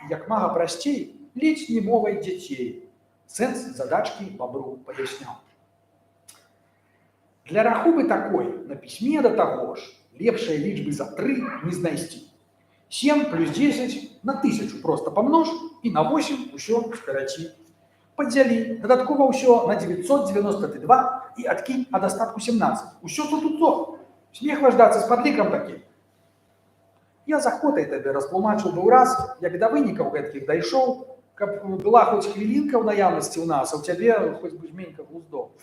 І як мага прасцей, ледзь не мовай дзяцей. Сэнс задачкі бабру паясняў. Для рахубы такой на пісьме да таго ж лепшай лічбы за 3 не знайсці. 7 плюс 10 на 1000 просто памнож і на 8 усё скараці. Падзялі дадаткова ўсё на 992 і адкінь ад астатку 17. Усё тут. Смех важдацца з падлікам такім. Я з ахвотай табе растлумачыў быў раз, як да вынікаў гэткіх дайшоў, каб была хоць хвілінка ў наяўнасці ў нас, а ў цябе хоць бы жменька глуздоў.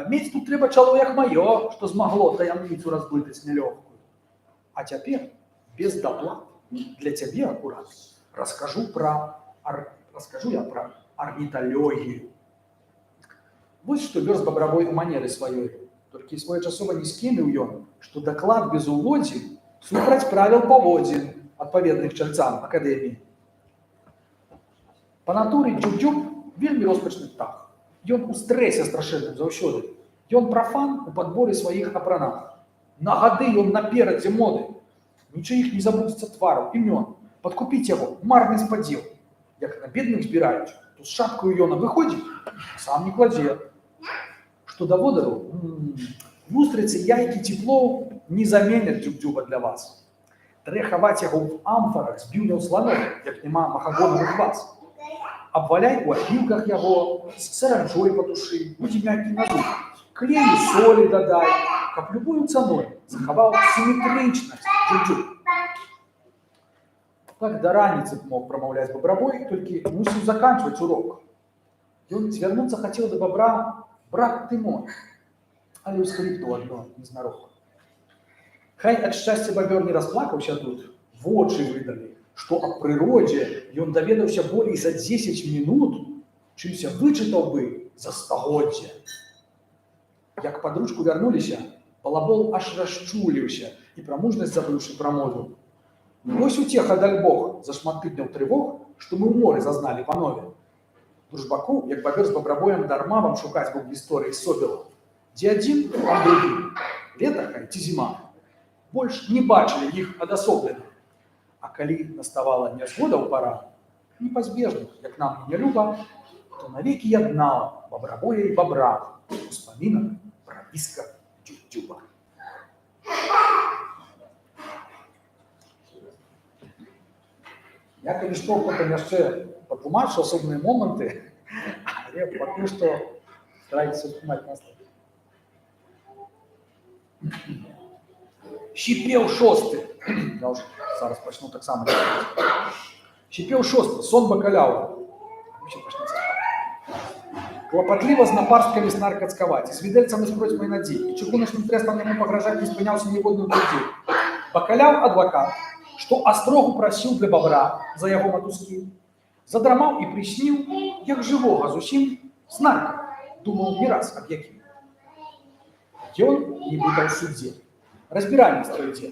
Мець тут трэба чало як маё, што змагло таямніцу разбытаць нялёгкую. А цяпер, без даплат, для цябе акурат, раскажу я пра арніталогію. Вось што вёрз бабрабой у манеры сваёй. Толькі своечасова не скеміў ён, што даклад без уводзін супраць правіл паводзін адпаведных чальцам акадэміі. Па натуры дзюб-дзюб вельмі роспачны птах. Ён у стрэсе страшэнным заўсёды. Ён прафан у падборы сваіх апранах. На гады ён наперадзе моды. Нічыіх не забудзецца твараў, імён. Падкупіць яго марны спадзел. Як на бедных збіраюць, то з шапкаю ён выходзіць, сам не кладзе. Што да водару, вустрыцы, яйкі, цеплоў не заменяць дзюб-дзюба для вас. Трэ хаваць яго ў амфарах з біўняў сланоў, як няма махагонавых вас. Абваляй у апілках яго, з саранчой патушы, будзе мяккі на зуб. Клею солі дадай, каб любую цаной захаваў сіметрычнасць дзюб-дзюб. Так да раніцы мог прамаўляць бабрабой, толькі мусіў заканчваць урок. Ён звярнуцца хацеў да бабра: «Брат ты мой», але ўсхліпнуў адно незнарок. Хай ад шчасця бабёр не расплакаўся тут, вочы выдалі, што аб прыродзе ён даведаўся болей за 10 мінут, чымся вычытаў бы за стагоддзя. Як пад ручку вярнуліся, балабол аж расчуліўся і пра мужнасць забыўшы прамовіў: «Вось уцеха, даль Бог, за шмат тыдняў трывог, што мы ў моры зазналі панове. Дружбаку, як бабёр з бабрабоем, дарма вам шукаць бок гісторыі собіла. Дзе адзін, а другі. Лета хай ці зіма. Больш не бачылі іх адасоблена. А калі наставала нязгода ў пара, непазбежных, як нам не люба, то навекі яднала бабрабоя і бабра, успамінак пра віска дзюб-дзюб». дзюба. Я, калі што, потым яшчэ патлумачу асобныя моманты, але пакуль што старайцеся успрымаць нас. Шіпеў шосты. Я ўжо зараз пачну таксама. Шіпеў шосты. Сон бакаляў. Клопатліва з напарсткамі снарк ацкаваць, і з відэльцам і з процьмай надзей, і чыгуначным трэстам яму пагражаць не спыняўся ніводным людзей. Бакаляў адвакат, што астрогу прасіў для бабра за яго матускі, задрамаў і прысніў, як жывога зусім снарка, думаў не раз аб якім. Ён нібыта ў судзе, разбіральніцтва ідзе.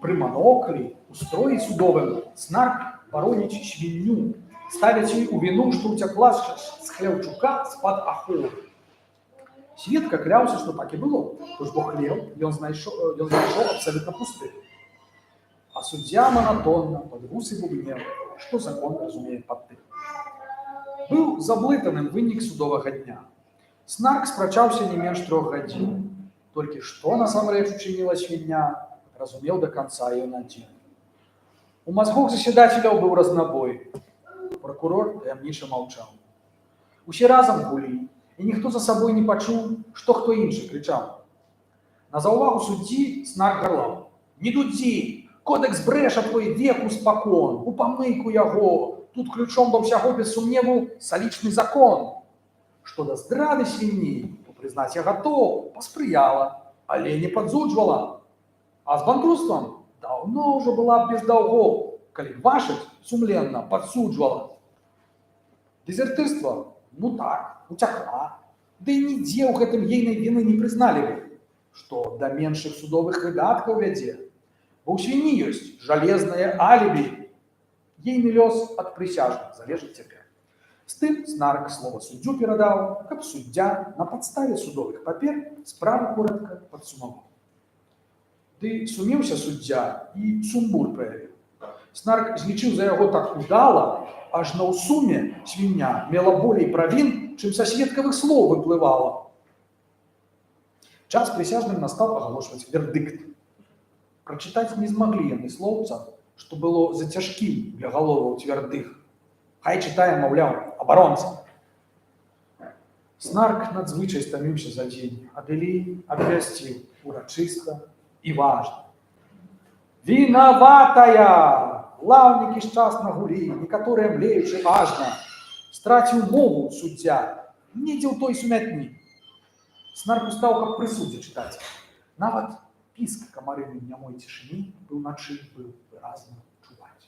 Пры маноклі, у строі судовым, снарк бароніць свінню, ставяць ёй у віну, што ўцякла з хлеўчука з-пад аховы. Сведка кляўся, што так і было, тож бо хлеў ён знайшоў абсалютна пусты. А суддзя манатонна пад вусы бубнеў, што закон разумее пад тым. Быў заблытаным вынік судовага дня. Снарк спрачаўся не менш 3 гадзін. Толькі што насамрэч учыніла свіння, разумеў да канца ён адзін. У мазгах заседателяў быў разнабой. Прокурор таямніча маўчаў. Усе разам гулі, і ніхто за сабой не пачуў, што хто іншы крычаў. На заўвагу суддзі снарк гарлаў: «Не дудзі! Кодэкс брэша твой веку спакон, у памыйку яго, тут ключом да ўсяго без сумневу салічны закон. Што да здрады свінні, то прызнаць я гатоў, паспрыяла, але не падзуджвала. А з банкрутствам даўно ўжо была б без даўгоў, калі бачыць сумленна падсуджвала. Дезертырства? Ну так, уцякла. Ды і нідзе ў гэтым ейнай віны не прызналі бы, што да меншых судовых выдаткаў вядзе. Бо ў свінні ёсць жалезнае алібі. Ейны лёс ад прысяжных залежыць цяпер. З тым снарк слова суддзю перадаў, каб суддзя на падставе судовых папер справу коратка падсумаваў. Ды сумеўся суддзя і сумбур праявіў. Снарк злічыў за яго так удала, ажно ў суме свіння мела болей правін, чым са сведкавых слоў выплывала. Час прысяжным настаў агалошваць вердыкт. Прачытаць не змаглі яны слоўца, што было за цяжкім для галоваў цвярдых. Хай чытае, маўляў, абаронца. Снарк надзвычай стаміўся за дзень, адэлі абвясціў урачыста і важна: «Вінаватая! Лаўнікі шчасна гулі, некаторыя млеючы ажна. Страціў мову суддзя, недзе ў той сумятні». Снарк устаў, каб пры судзе чытаць. Нават піск камарыны нямой цішыні быў начы быў выразна чуваць.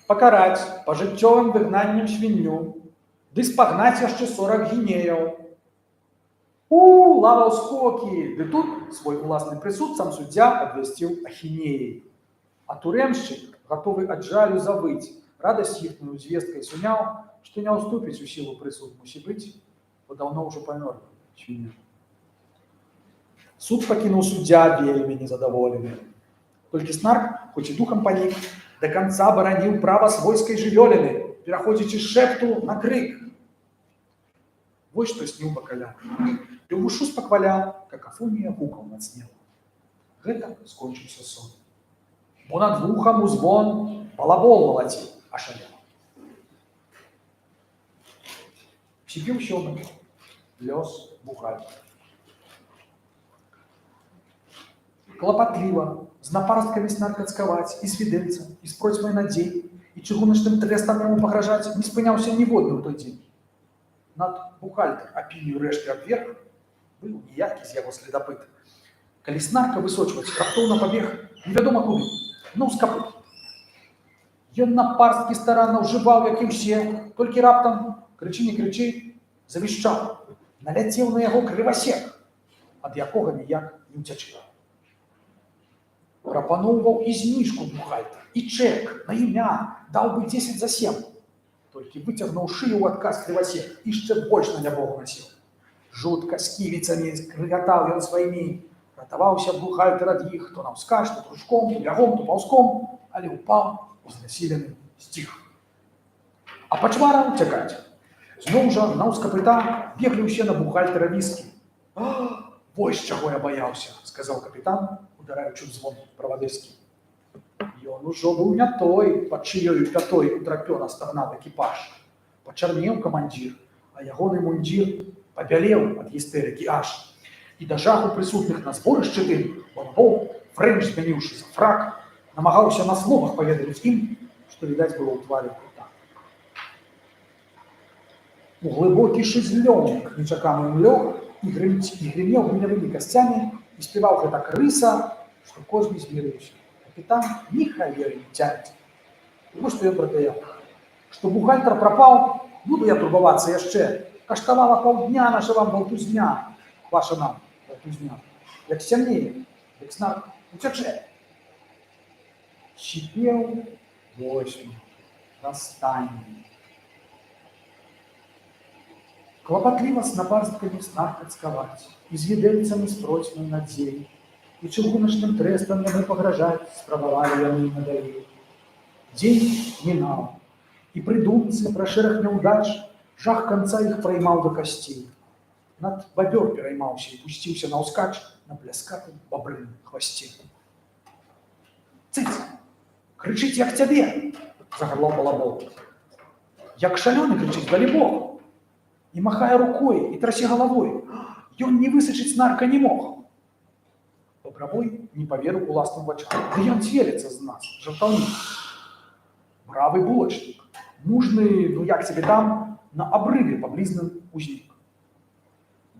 Пакараць пажыццёвым выгнаннем свінню, ды спагнаць яшчэ 40 гінеяў. Лава ўскокі! Ды тут свой уласны прысуд сам суддзя абвясціў ахінеяй. А турэмшчык, гатовы ад жалю завыць, радасць іхную звесткай суняў, што не ўступіць у сілу прысуд, мусі быць, бо даўно ўжо памёр свіння. Суд пакінуў суддзя вельмі незадаволены. Толькі снарк, хоць і духам панік, да канца бараніў права свойскай жывёліны, пераходзячы з шэпту на крык. Вось што сніў бакаля. І ў вушу спакваля какафонія гукаў нацнела. Гэта скончыўся сон. Бо над вухам узвон балабол малаціў, ашалела. Сіпеў сёмы, лёс бухгалтера. Клапатліва, з напарсткамі снарк ацкаваць, і з відэльцам, і з процьмай надзей, і чыгуначным трэстам яму пагражаць, не спыняўся ніводны ў той дзень. Над бухгалтер апінію рэшты абверг, быў ніякі з яго следапыт. Калі снарка высочваць, раптоўна пабег невядома куды, на ўскапыт. Ён напарсткі старанна ўжываў, як і ўсе, толькі раптам, крычы не крычы, завішчаў, наляцеў на яго крывасек, ад якога ніяк не ўцячы. Прапаноўваў і зніжку бухгалтер, і чэк на імя, даў бы 10 за 7. Толькі выцягнуў шыю ў адказ крывасек, і яшчэ больш на нябог насіў. Жутка з ківіцамі крыгатаў ён сваімі. Ратаваўся бухгалтер ад іх, то наўскач, то трушком, то бягом, то паўзком, але ўпаў, узнясілены, сціх. А пачварам уцякаць. Зноў жа, наўскапыта, беглі ўсе на бухгалтера віскі. «Вось чаго я баяўся», – сказаў капітан, удараючы ў звон правадырскі. Ён ужо быў не той, пад чыёю пятой утрапёна стагнаў экіпаж. Пачарнеў камандзір, а ягоны мундзір пабялеў ад гістэрыкі аж. І да жаху прысутных на зборышчы тым, он бок, фрэнч змяніўшы за фрак, намагаўся на словах паведаміць ім, што, відаць, было ў твары крута. У глыбокі шызлёнік нечаканы лёг і грымеў гнілымі касцямі і спяваў гэтак рыса, што кожны змірыўся. Капітан ніхай не цягнець. Вось што ён пратаяў. Што бухгалтар прапаў, буду я турбавацца яшчэ. Каштавала паўдня наша вам валтузня. Ваша нам валтузня. Як сцямнее, як снарк уцячэ. Шипеў восьмі, растанні. Клапатліва з напасткамі снарк ацкаваць, і з відэльцамі спроцьмай надзей. І чыгуначным трэстам яму пагражаць спрабавалі яны надалей. Дзень мінаў, і пры думцы пра шэраг няўдач жах канца іх праймаў да касцей. Над бабёр пераймаўся і пусціўся наўскач на пляскатым бабрыным хвасце. «Цыц! Крычыць, як цябе!» – загарлаў балабол. Як шалёны крычыць, далі Бог! І махае рукой, і трасе галавой. Ён не высачыць снарка не мог. Бабравой не поверыў уласным вачам. Да ён цвеліцца з нас, жартаўнік. Бравы булачнік, мужны, ну як цябе там, на абрыве паблізным узнік.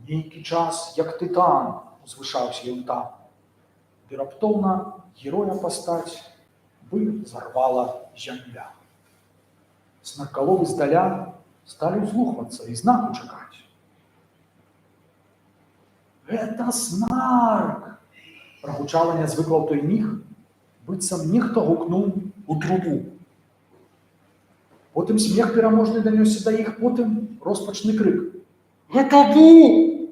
Нейкі час, як тытан, узвышаўся ён там. Ды раптоўна героя пастаць бы зарвала зямля. Снаркаловы здаля сталі ўзлухвацца і знаку чакаць. «Гэта снарк!» Прогучала нязвыкла ў той міг, быццам нехта гукнуў у трубу. Потым смех пераможны данёсся да іх, потым роспачны крык. «Гэта бу!»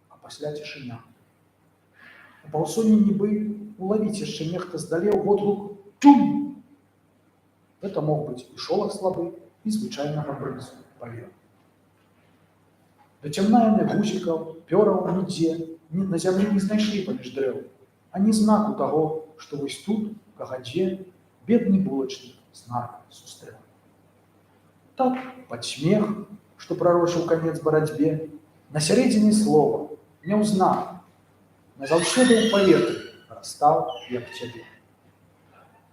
А пасля цішыня. У паўсоні нібы улавіць яшчэ нехта здалеў водгук «Тюм!» Гэта мог быць і шолах слабы, і звычайнага брызу паверу. Да цямна яны гузікаў, пёраў нідзе, на зямлі не знайшлі паміж дрэў, ані знаку таго, што вось тут, у кагадзе, бедны булачнік снарк сустрэў. Так, пад смех, што прарочыў канец барацьбе, на сярэдзіне слова, няўзнак, назаўсёды ў паветры растаў, як цябе.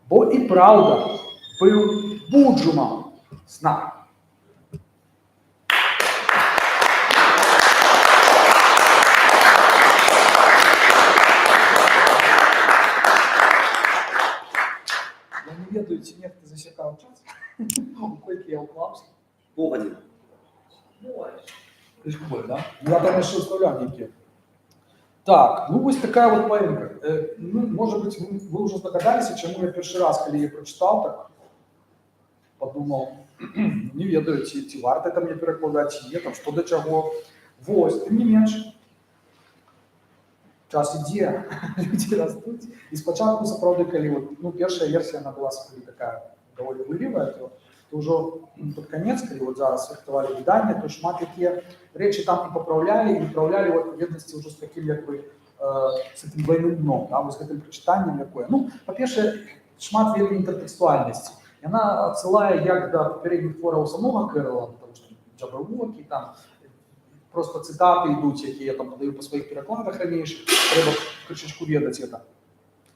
Бо і праўда быў Буджумам снарк. Ведаю, ці нехта засякаў час, колькі я ўклаўся. Погодзіна. Да? Я там яшчэ ўстаўляў нейкі. Так, ну вось такая вот паэмка. Ну, может быть, вы уже здогадаліся, чаму я першы раз, калі я прачытаў, так подумаў, не ведаю, ці варта там мне перакладаць, ці не, там, што да чаго. Вось, тым не менш, час ідзе, людзі растуць. І спачатку, сапраўды, калі вот, ну, першая версія, она была такая даволі вылівая, то ўжо под конец, калі вот зараз рыхтавалі выданне, то шмат якія рэчы там і папраўлялі, і выпраўлялі ў адпаведнасці ўжо з такім, як бы, з гэтым двойным дном, да, з гэтым прачытаннем якое. Ну, па-першае, шмат вельмі інтэртэкстуальнасці. Яна адсылае як да папярэдніх твораў самога Кэрролла, потому што Джабервокі, там просто цытаты ідуць, якія я там падаю па сваіх перакладах ранейшых, трэба крышачку ведаць гэта.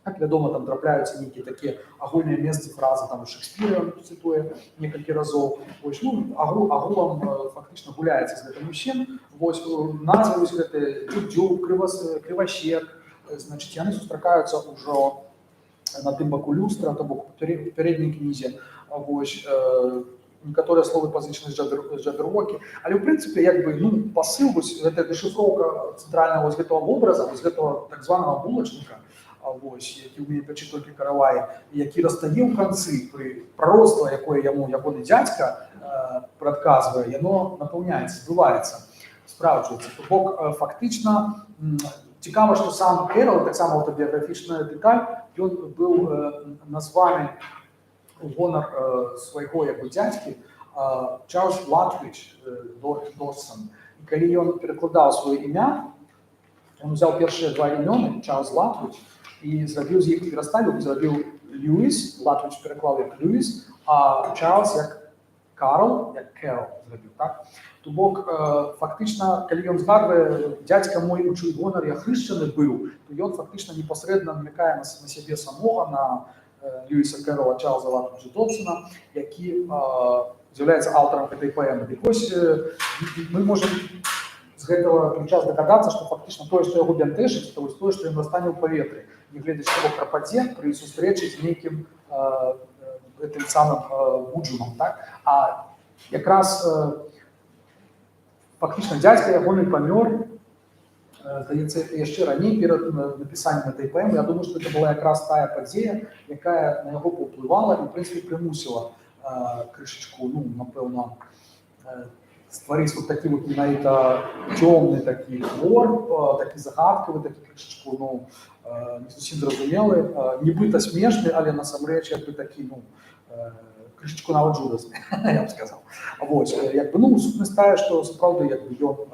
Как вядома, там трапляюцца нейкія такія агульныя месцы фразы, там Шекспіра цытуе некалькі разоў. Вось, ну, агулам фактычна гуляецца з гэтым усім. Вось, назвы вось гэтыя дзюб, крывасек, значыць, яны сустракаюцца ўжо на тым баку люстра, то бок у папярэдняй кнізе. Вось, некаторыя словы пазычаны з Джабервокі. Але, ў прынцыпе, як бы, ну, пасыл, вось, гэтая дэшыфроўка цэнтральнага вось гэтага вобраза, вось гэтага так званага булачніка, вось, які ўмее пячы толькі каравай, які растае ў канцы пры прароцтва, якое яму ягоны дзядзька прадказвае, яно напаўняецца, збываецца, спраўджваецца. То бок, фактычна, цікава, што сам Кэрролл, таксама аўтабіяграфічная дэталь, ён быў названы у гонар свайго як бы дзядзькі Чарльз Латвіч Дорсон. І калі ён перакладаў сваё імя, он взял первые два имёны, Чарльз Латвич, и зрабіў з іх пераставіў, зрабіў Льюис, Латвич переклав як Льюис, а Чарльз як Карл, як Керол зрабіў, так? То бок, фактычна, калі ён згадвае, дядька мой у чый гонар я хрышчаны быў, то ён фактычна непасрэдна намякае на сябе самога, на Льюиса Керола, Чарльза Латвича Добсона, які з'яўляецца аўтарам гэтай паэмы. І вось мы можам з гэтага ключа здагадацца, што фактычна тое, што яго бянтэжыць, то вось тое, што ён застане ў паветры, нягледзячы на прападзе пры сустрэчы з нейкім гэтым самым Буджумам, так? А якраз фактычна дзядзька ягоны памёр, здаецца, яшчэ раней перад напісаннем гэтай паэмы. Я думаю, што гэта была якраз тая падзея, якая на яго паўплывала і, ў прынцыпе, прымусіла крышачку, ну, напэўна, стварыць вот такі вот менавіта цёмны такі твор, такі загадкавы, такі крышачку, ну, не зусім зразумелы, нібыта смешны, але насамрэч як бы такі, ну, крышачку нават жудасны, я б сказаў. Вот, як бы, ну, сутнасць тая, што сапраўды як бы ён,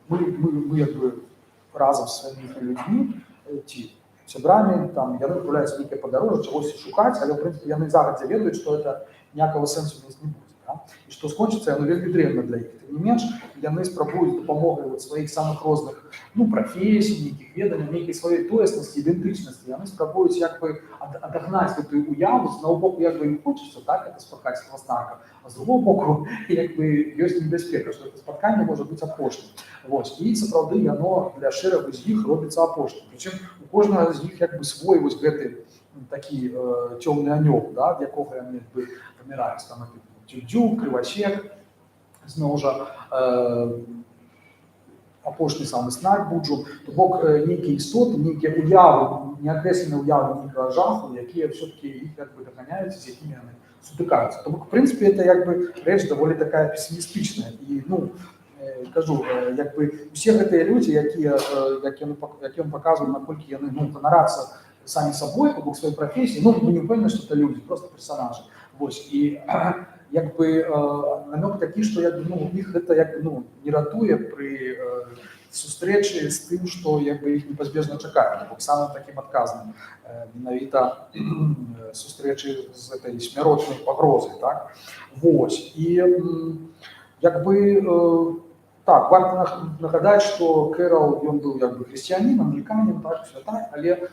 мы як бы разам з сваімі людзьмі ці сябрамі, там яны адпраўляюцца нейкае падарожжа, чагось шукаць, але ў прынцыпе яны загадзя ведаюць, што гэта ніякага сэнсу у нас не будзе. І што скончыцца яно вельмі дрэнна для іх. Тым не менш, яны спрабуюць дапамогай сваіх самых розных, ну, прафесій, нейкіх веданняў, нейкай сваёй тоеснасці, ідэнтычнасці. Яны спрабуюць як бы адагнаць гэтую уяву, з аднаго боку як бы ім хочацца, так, это спаткаць Снарка, а з другого боку як бы ёсць небяспека, што гэта спатканне можа быць апошнім. Вось, і сапраўды яно для шэрагу з іх робіцца апошнім. Прычым у кожнага з іх як бы свой вось гэты такі цёмны анёл, да, ад якога яны як бы паміраюць, там Дзюк, Крывачек, зноў жа апошні самы Снарк Буджум, то бок нейкія істоты, нейкія уявы, неакрэсленыя ўявы нейкага жаху, якія ўсё-такі іх як бы даганяюць, з якімі яны сутыкаюцца. То бок, в прынцыпе, это як бы рэч даволі такая песімістычная. І, ну, кажу, як бы усе гэтыя людзі, якія ён паказвае, наколькі яны, ну, ганарацца самі сабой, па бок сваёй прафесіі, ну, мы не пэўны, што это людзі, просто персонажы. Вось, і як бы намёк такі, што як бы, ну, іх гэта як бы, ну, не ратуе пры сустрэчы з тым, што як бы іх непазбежна чакае. Бок самым такім адказным менавіта сустрэчы з гэтай смяротнай пагрозай, так? Вось, і як бы так, варта нагадаць, што Керол, ён быў як бы хрысціянін, англіканін, так, все так, але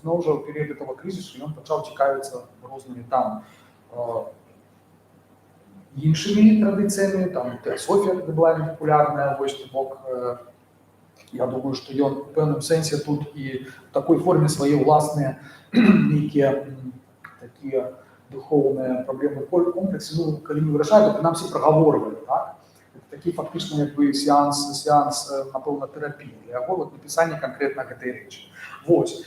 зноў жа ў перыяд гэтага крызісу ён пачаў цікавіцца рознымі там іншымі традыцыямі, там теасофія была папулярная, вось, бок, я думаю, што ён у пэўным сэнсе тут і в такой форме свае ўласныя нейкія такія духоўныя праблемы комплексы, ну, калі не вырашаюць, то прынамсі прагаворвалі, так? Такі фактычна як бы сеанс, напэўна, тэрапіі, для яго вот напісання канкрэтна гэтай рэчы. Вось.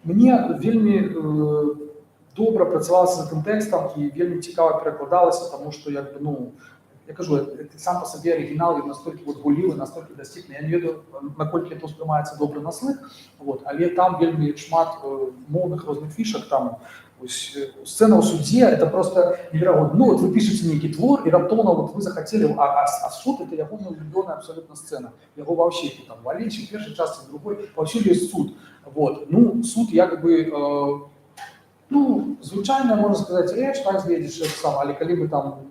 Мне вельмі добра працавалася з гэтым тэкстам і вельмі цікава перакладалася, таму што, як бы, ну, я кажу, сам па сабе арыгінал настолькі вот гулівы, настолькі дасціпны, я не ведаю, наколькі это ўспрымаецца добра на слых, вот, але там вельмі шмат моўных розных фішак, там сцена ў судзе, это просто неверагодна. Ну, вот вы пішаце нейкі твор, і раптоўна вот вы захацелі, а суд это яго улюбёная абсолютна сцена. Яго ва ўсіх, там, в Алесе, в першай частцы, в другой, паўсюль ёсць суд. Вот, ну, суд як бы, ну, звычайная, можна сказаць, рэч, так, зведзеш сам, але калі мы там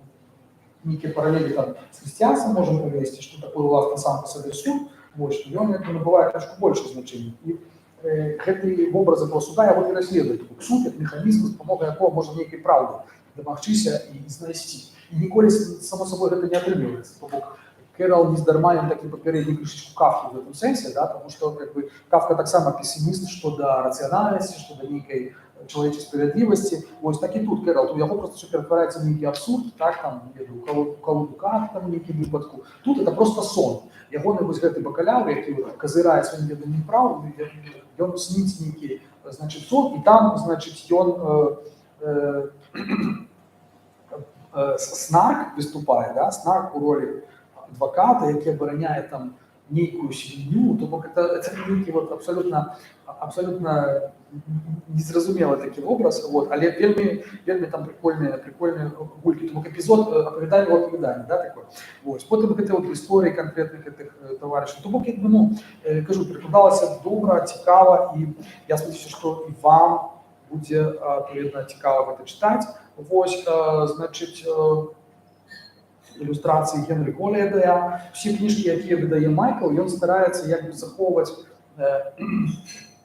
нейкія паралелі там з хрысціянствам можам павесці, што такое уласна сам па сабе суд, вось, ён як бы набывае трошку большае значэнне. І гэты вобраз этого суда яго пераследуе. Суд як механізм, з дапамогай якога можна нейкай праўды дамагчыся і знайсці. І ніколі, само сабой, гэта не атрымліваецца. То бок Керол нездарма ён такі папярэдні крышачку Кафкі в гэтым сэнсе, да, тому што як бы Кафка таксама песіміст што да рацыянальнасці, што да нейкай чалавечай справядлівасці. Вось так і тут Керол, у яго просто ператвараецца нейкі абсурд, так, там, у калоду карт, там, нейкім выпадку. Тут это просто сон. Ягоны вось гэты бакаляр, які казырае сваім веданнем праў, ён сніць нейкі, значит, сон, і там, значит, ён Снарк выступае, да, Снарк у ролі адваката, які абараняе там некую свинью, то бок это некий вот абсолютно незразумелый такі образ, вот, але вельмі там прикольныя гулькі, то бок эпізод апавядання ў апавяданні, да, такой. Вось. Потым гэты вот гісторыі канкрэтных гэтых таварышаў. То бок, як бы, ну, кажу, прыкладалася добра, цікава, і я спадзяюся, што і вам будзе адпаведна цікава гэта чытаць. Вось, значыць, ілюстрацыі Генрі Голлідая. Всі кніжкі, якія выдае Майкл, ён стараецца як бы захоўваць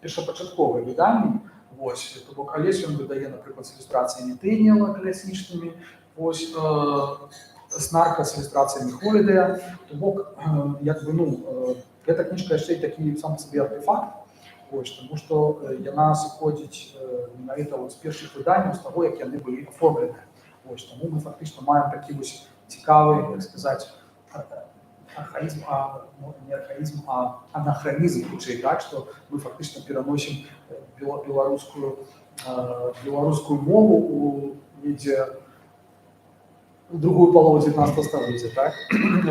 першапачатковыя выданні. Вось, то бок, калісь ён выдае, напрыклад, з ілюстрацыямі Тэніела класічнымі, вось, Снарка з ілюстрацыямі Голлідая. То бок, як бы, ну, гэта кніжка яшчэ і такі сам сабе артефакт, вось, тому што яна сыходзіць менавіта з першых выданняў, з таго, як яны былі аформлены. Вось, таму мы фактычна маем такі вось цікавы, як сказаць, архаізм, не архаізм, а анахронізм, хутчэй, так, што мы фактычна пераносім беларускую мову у недзе у другую палову 19 стагоддзя, так?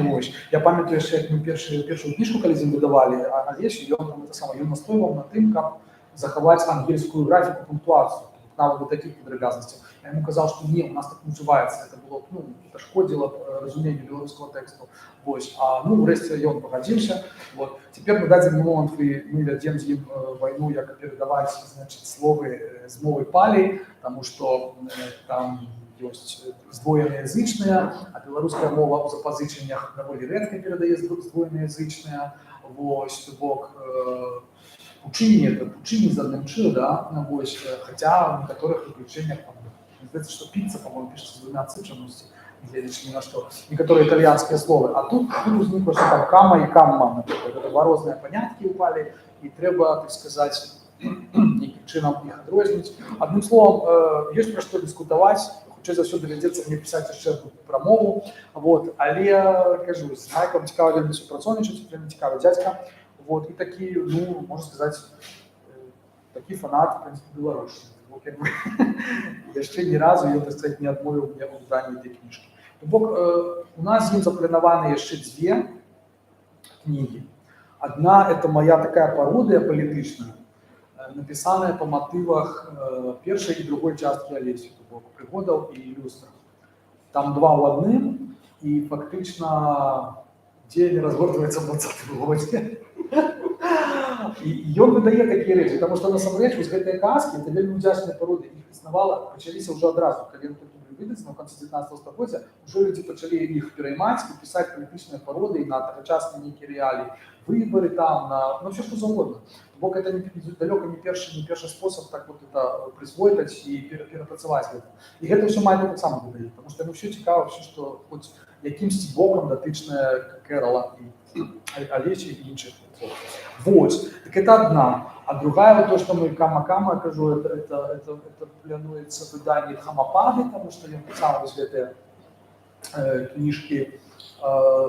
Вось. Я памятаю яшчэ, як мы першую кніжку, калі з ім выдавалі, Алесь, ён настойваў на тым, каб захаваць ангельскую графіку, пунктуацыю, нават у такіх падрабязнасцях. Я ему казал, что не, у нас так не уживается, это было, ну, это шкодило разумению белорусского текста. Вось. А, ну, врэшце ён пагадзіўся. Вот. Теперь на дадзены момант мы вядзем з ім вайну, як перадаваць, значит, словы з мовы палі, тому что там ёсць здвоенаязычныя, а беларуская мова ў запазычаннях даволі рэдка перадае здвоенаязычныя. Вось, бок, учыні, это учыні з адным чы, да, вось, хотя в некоторых выключениях, здаецца, што піцца, по-моему, пишется с двумя ц, чамусьці, гледзячы ні на што, некоторые итальянские словы. А тут узникло, что там кама и камма, например, это два розныя паняткі ўпалі, і трэба, так сказаць, нейкім чынам іх адрозніць. Адным словом, ёсць пра што дыскутаваць, хутчэй за ўсё давядзецца мне пісаць яшчэ пра мову, вот, але, кажу, з Майклом цікава вельмі супрацоўнічаць, вельмі цікавы дзядзька, вот, і такі, ну, можна сказаць, такі фанат, в прынцыпе, беларусі. Яшчэ ні разу ён, так сказать, не адмовіў мне ў выданні этой кніжкі. То бок, у нас з ім запланаваны яшчэ дзве кнігі. Одна – это моя такая пародия палітычная, написанная по мотивах першай і другой часткі Алесі, то бок прыгодаў і ілюстраў. Там два ў адным, і фактычна дзеянне разгортваецца ў 20-м годзе. І ён выдае такія рэчы, потому што насамрэч вось гэтыя казкі, это вельмі удзячныя пароды, іх існавала, пачаліся ўжо адразу, калі ён толькі быў выдаць на канцы 19 стагоддзя, ўжо людзі пачалі іх пераймаць і пісаць палітычныя пароды на тагачасныя нейкія рэаліі, выбары там, на ўсё што заўгодна. Бок это далёка не першы спосаб так вот это прысвойтаць і перапрацаваць гэта. І гэта ўсё Майкл таксама выдае, потому што яму ўсё цікава, ўсё, што хоць якімсьці бокам датычнае Кэрола і Алесі і іншых. Вот, так это одна. А другая, вот то, что мы Кама-Кама, кажу, это плануется выдание Хамапады, потому что я писал вот эти книжки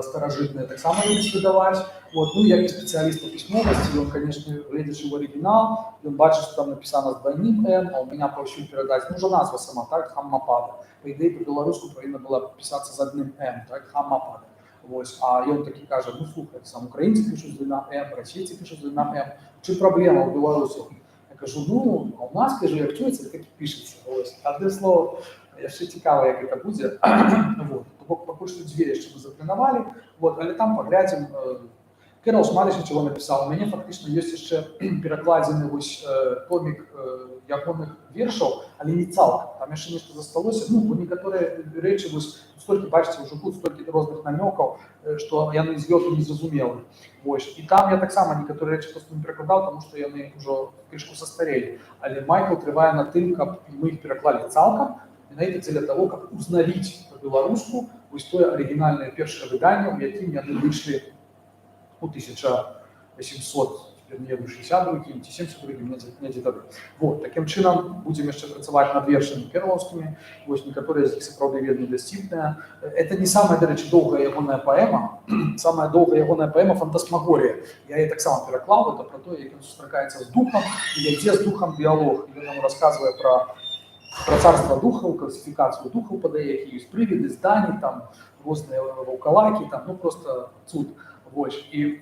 старожитные, так само любит выдавать. Вот, ну, я не специалист по письмовости, он, конечно, глядишь в оригинал, он бачит, что там написано с двойным «м», а у меня повсюду передать, ну, уже назва сама, так, Хамапада. По идее, по-белорусски повинна была писаться с одним «м», так, Хамапада. Вось, а ён такі кажа, ну слухай, сам украінцы пішуць з двома «м», расейцы пішуць з двома «м». Чым праблема ў беларусаў? Я кажу, ну, а у нас, кажу, як чуецца, так і пішацца. Вось, адным словом, яшчэ цікава, як гэта будзе. Вот, пакуль што дзве яшчэ мы запланавалі, вот, але там паглядзім. Кэрол шмат чего напісаў. У мяне фактычна ёсць яшчэ перакладзены вось томік ягоных вершаў, але не цалкам. Там яшчэ нешта засталося. Ну, бо некаторыя рэчы вось столькі, бачыце, ўжо тут столькі розных намёкаў, што яны звёрту незразумелы. Вось. І там я таксама некаторыя рэчы проста не перакладаў, таму што яны ўжо крышку састарелі. Але Майкл трывае на тым, каб мы іх пераклалі цалкам, менавіта дзеля таго, каб узнавіць па-беларуску вось тое арыгінальнае першае выданне, у якім яны выйшлі у 1800, вернее, 62-м, 72-м, недзе тады. Вот, таким чынам будзем яшчэ працаваць над вершамі кэрлаўскімі, вось некаторыя з іх сапраўды вельмі дасціпныя. Это не самая, дарэчы, доўгая ягоная паэма, самая доўгая ягоная паэма «Фантасмагорія». Я яе таксама пераклаў, это пра тое, як ён сустракаецца з духам, і вядзе з духам дыялог. Ён нам расказвае пра царства духаў, класіфікацыю духаў падае, які ёсць прывіды, здані, там розныя ваўкалакі, там, ну, просто цуд. Вось, і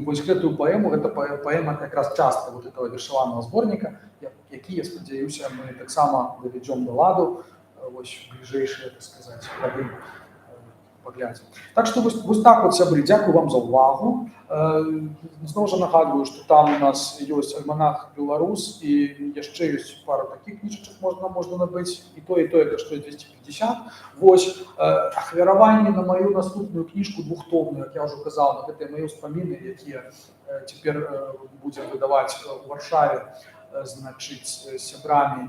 вось гэтую паэму, гэта паэма якраз частка вот этого вершаванага зборніка, які, я спадзяюся, мы таксама давядзём да ладу вось бліжэйшыя, так сказаць, гады паглядзім. Так што вось так вот, сябры, дзякую вам за ўвагу. Зноў жа нагадваю, што там у нас ёсць альманах беларус і яшчэ ёсць пара такіх кніжачак можна набыць, і тое каштуе 250. Вось ахвяраванне на маю наступную кніжку двухтомную, як я ўжо казаў, гэтыя мае ўспаміны, якія цяпер будзем выдаваць у Варшаве, значыць, сябрамі,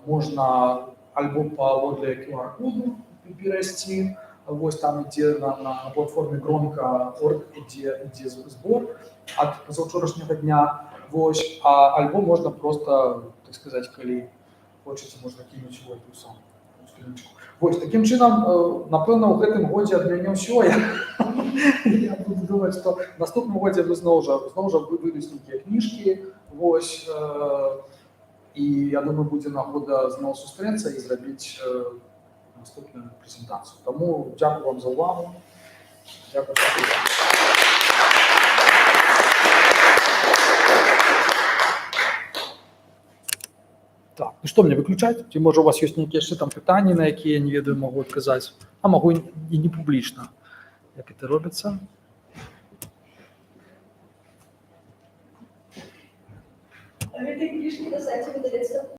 можна альбо паводле QR-коду перайсці. Вось там ідзе на платформе Громка.орг ідзе збор ад пазаўчорашняга дня. Вось, альбо можна просто, так сказаць, калі хочаце, можна кінуць у эту самую стрічку. Вось, такім чынам, напэўна, у гэтым годзе ад мяне ўсё. Я буду думаць, што в наступным годзе мы зноў жа выйдуць нейкія кніжкі. Вось, і я думаю, будзе нагода зноў сустрэцца і зрабіць наступную прэзентацыю. Таму дзякую вам за ўвагу. Дзякую. Так, ну што мне выключаць? Ці можа у вас ёсць нейкія яшчэ там пытанні, на якія, не ведаю, магу адказаць? А магу і не публічна. Як гэта робіцца? Гэтай кніжкі на сайце выдавецтва